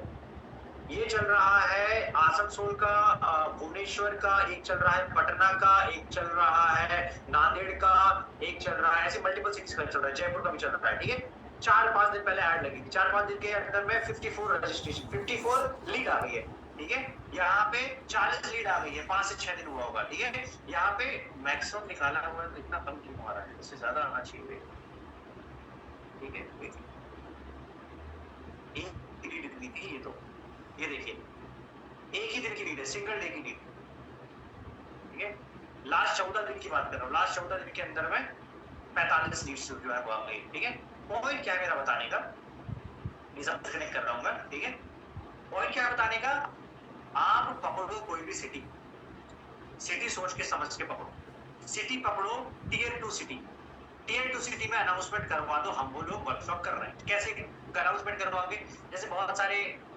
ये चल रहा है आसनसोल का, भुवनेश्वर का, एक चल रहा है पटना का, एक चल रहा है नांदेड़ का, एक चल रहा है, ऐसे मल्टीपल सिटीज का चल रहा है, जयपुर का भी चल रहा है, ठीक है। 4-5 दिन पहले ऐड लगी थी, 4-5 दिन के अंदर में 54 रजिस्ट्रेशन, 54 लीड आ गई है, ठीक है। यहाँ पे 40 लीड आ गई है, 5 से 6 दिन हुआ होगा, ठीक है। यहाँ पे मैक्सिमम निकाला हुआ है, तो इतना कम क्यों आ रहा है, इससे ज्यादा आना चाहिए, ठीक है। एक लीड इतनी थी ये, तो ये देखिए एक ही दिन की लीड है, सिंगल डे की लीड, ठीक है। लास्ट 14 दिन की बात कर रहा हूँ, लास्ट 14 दिन के अंदर में 45 लीड जो है वो आ गई, ठीक है। पॉइंट क्या है मेरा बताने का, ये सब कनेक्ट कर रहा हूँ मैं, ठीक है। पॉइंट क्या है बताने का, आप पकड़ो कोई भी सिटी, सिटी सोच के समझ के पकड़ो, सिटी पकड़ो, टीयर 2 सिटी, टीयर 2 सिटी में अनाउंसमेंट करवा दो, हम वो लोग वर्कशॉप कर रहे हैं। कैसे अनाउंसमेंट करवाओगे, जैसे बहुत सारे